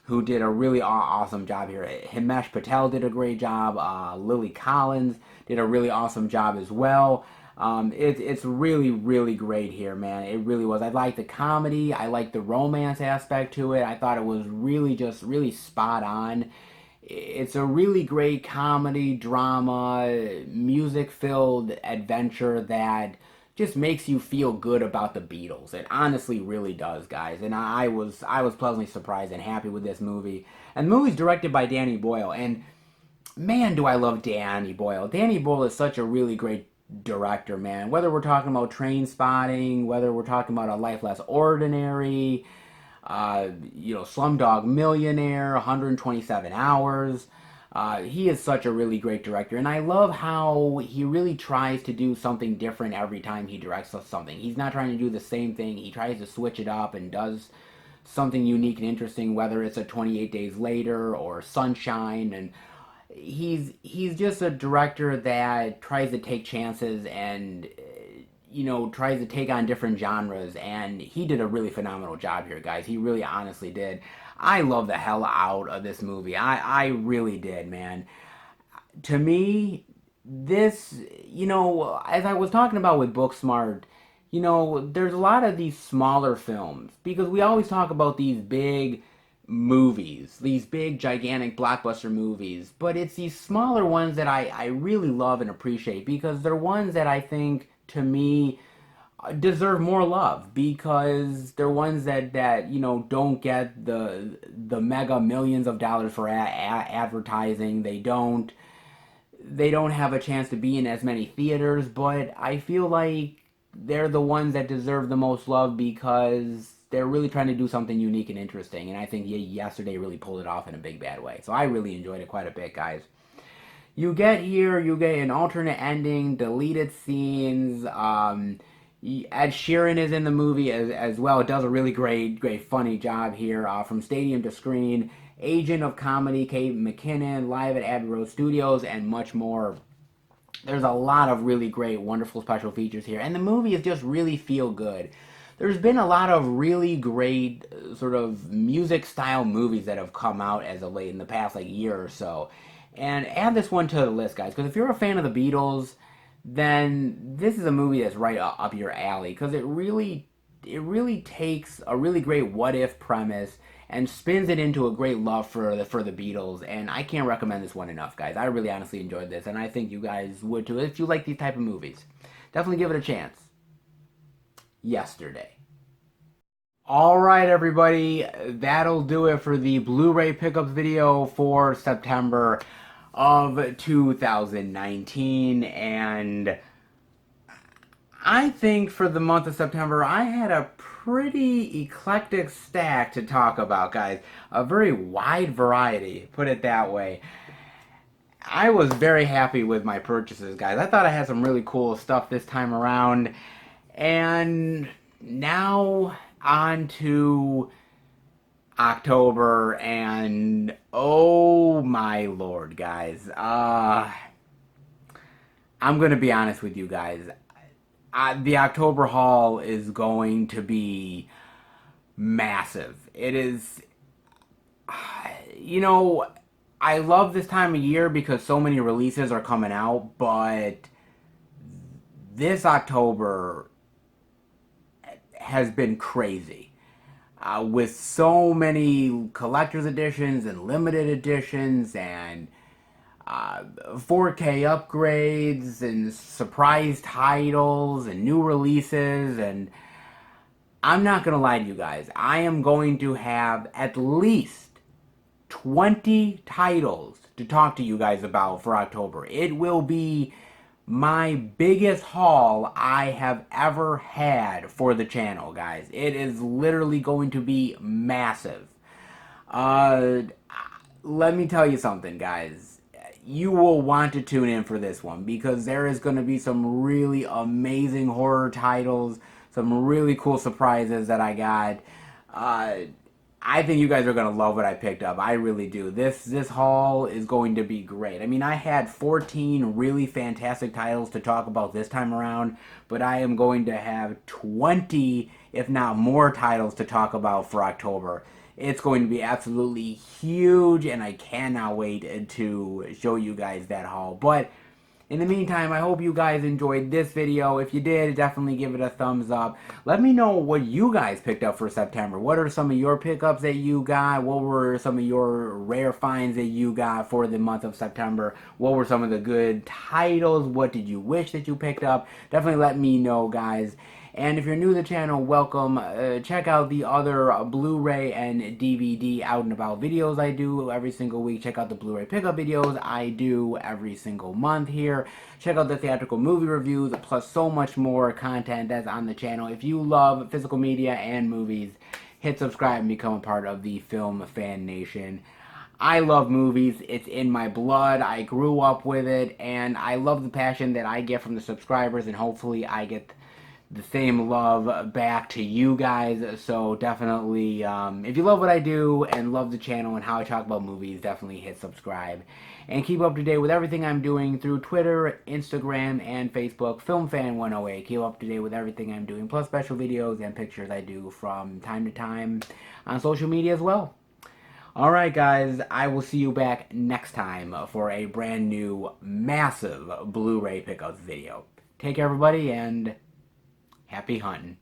Speaker 1: who did a really awesome job here. Himesh Patel did a great job. Lily Collins did a really awesome job as well. It's really, really great here, man. It really was. I liked the comedy. I liked the romance aspect to it. I thought it was really just really spot on. It's a really great comedy, drama, music-filled adventure that just makes you feel good about the Beatles. It honestly really does, guys. And I was pleasantly surprised and happy with this movie. And the movie's directed by Danny Boyle, and man, do I love Danny Boyle. Danny Boyle is such a really great director, man. Whether we're talking about Trainspotting, whether we're talking about A Life Less Ordinary, Slumdog Millionaire, 127 Hours. He is such a really great director, and I love how he really tries to do something different every time he directs something. He's not trying to do the same thing. He tries to switch it up and does something unique and interesting, whether it's a 28 Days Later or Sunshine. And he's just a director that tries to take chances and tries to take on different genres, and he did a really phenomenal job here, guys. He really honestly did. I love the hell out of this movie. I really did, man. To me, this, as I was talking about with Booksmart, there's a lot of these smaller films because we always talk about these big movies, these big, gigantic blockbuster movies, but it's these smaller ones that I really love and appreciate because they're ones that I think, to me, deserve more love because they're ones that don't get the mega millions of dollars for advertising. They don't have a chance to be in as many theaters, but I feel like they're the ones that deserve the most love because they're really trying to do something unique and interesting. And I think yesterday really pulled it off in a big bad way. So I really enjoyed it quite a bit, guys. You get an alternate ending, deleted scenes. Ed Sheeran is in the movie as well. It does a really great, funny job here. From stadium to screen, Agent of Comedy, Kate McKinnon, live at Abbey Road Studios, and much more. There's a lot of really great, wonderful special features here, and the movie is just really feel good. There's been a lot of really great sort of music style movies that have come out as of late in the past year or so. And add this one to the list, guys, because if you're a fan of the Beatles, then this is a movie that's right up your alley because it really takes a really great what if premise and spins it into a great love for the Beatles, and I can't recommend this one enough, guys. I really honestly enjoyed this, and I think you guys would too if you like these type of movies. Definitely give it a chance. Yesterday. Alright, everybody, that'll do it for the Blu-ray pickups video for September of 2019, and I think for the month of September I had a pretty eclectic stack to talk about, guys. A very wide variety, put it that way. I was very happy with my purchases, guys. I thought I had some really cool stuff this time around, and now on to October, and oh my lord, guys. I'm gonna be honest with you guys. The October haul is going to be massive. It is, I love this time of year because so many releases are coming out, but this October has been crazy. With so many collector's editions and limited editions and 4K upgrades and surprise titles and new releases, and I'm not gonna lie to you guys, I am going to have at least 20 titles to talk to you guys about for October. It will be my biggest haul I have ever had for the channel, guys. It is literally going to be massive. Let me tell you something, guys. You will want to tune in for this one because there is going to be some really amazing horror titles, some really cool surprises that I got. I think you guys are going to love what I picked up. I really do. This haul is going to be great. I mean, I had 14 really fantastic titles to talk about this time around, but I am going to have 20, if not more, titles to talk about for October. It's going to be absolutely huge, and I cannot wait to show you guys that haul. But in the meantime, I hope you guys enjoyed this video. If you did, definitely give it a thumbs up. Let me know what you guys picked up for September. What are some of your pickups that you got? What were some of your rare finds that you got for the month of September? What were some of the good titles? What did you wish that you picked up? Definitely let me know, guys. And if you're new to the channel, welcome. Check out the other Blu-ray and DVD out and about videos I do every single week. Check out the Blu-ray pickup videos I do every single month here. Check out the theatrical movie reviews, plus so much more content that's on the channel. If you love physical media and movies, hit subscribe and become a part of the Film Fan Nation. I love movies. It's in my blood. I grew up with it, and I love the passion that I get from the subscribers, and hopefully I get the same love back to you guys. So definitely, if you love what I do and love the channel and how I talk about movies, definitely hit subscribe. And keep up to date with everything I'm doing through Twitter, Instagram, and Facebook. FilmFan108. Keep up to date with everything I'm doing, plus special videos and pictures I do from time to time on social media as well. Alright guys, I will see you back next time for a brand new, massive Blu-ray pickups video. Take care everybody, and happy hunting.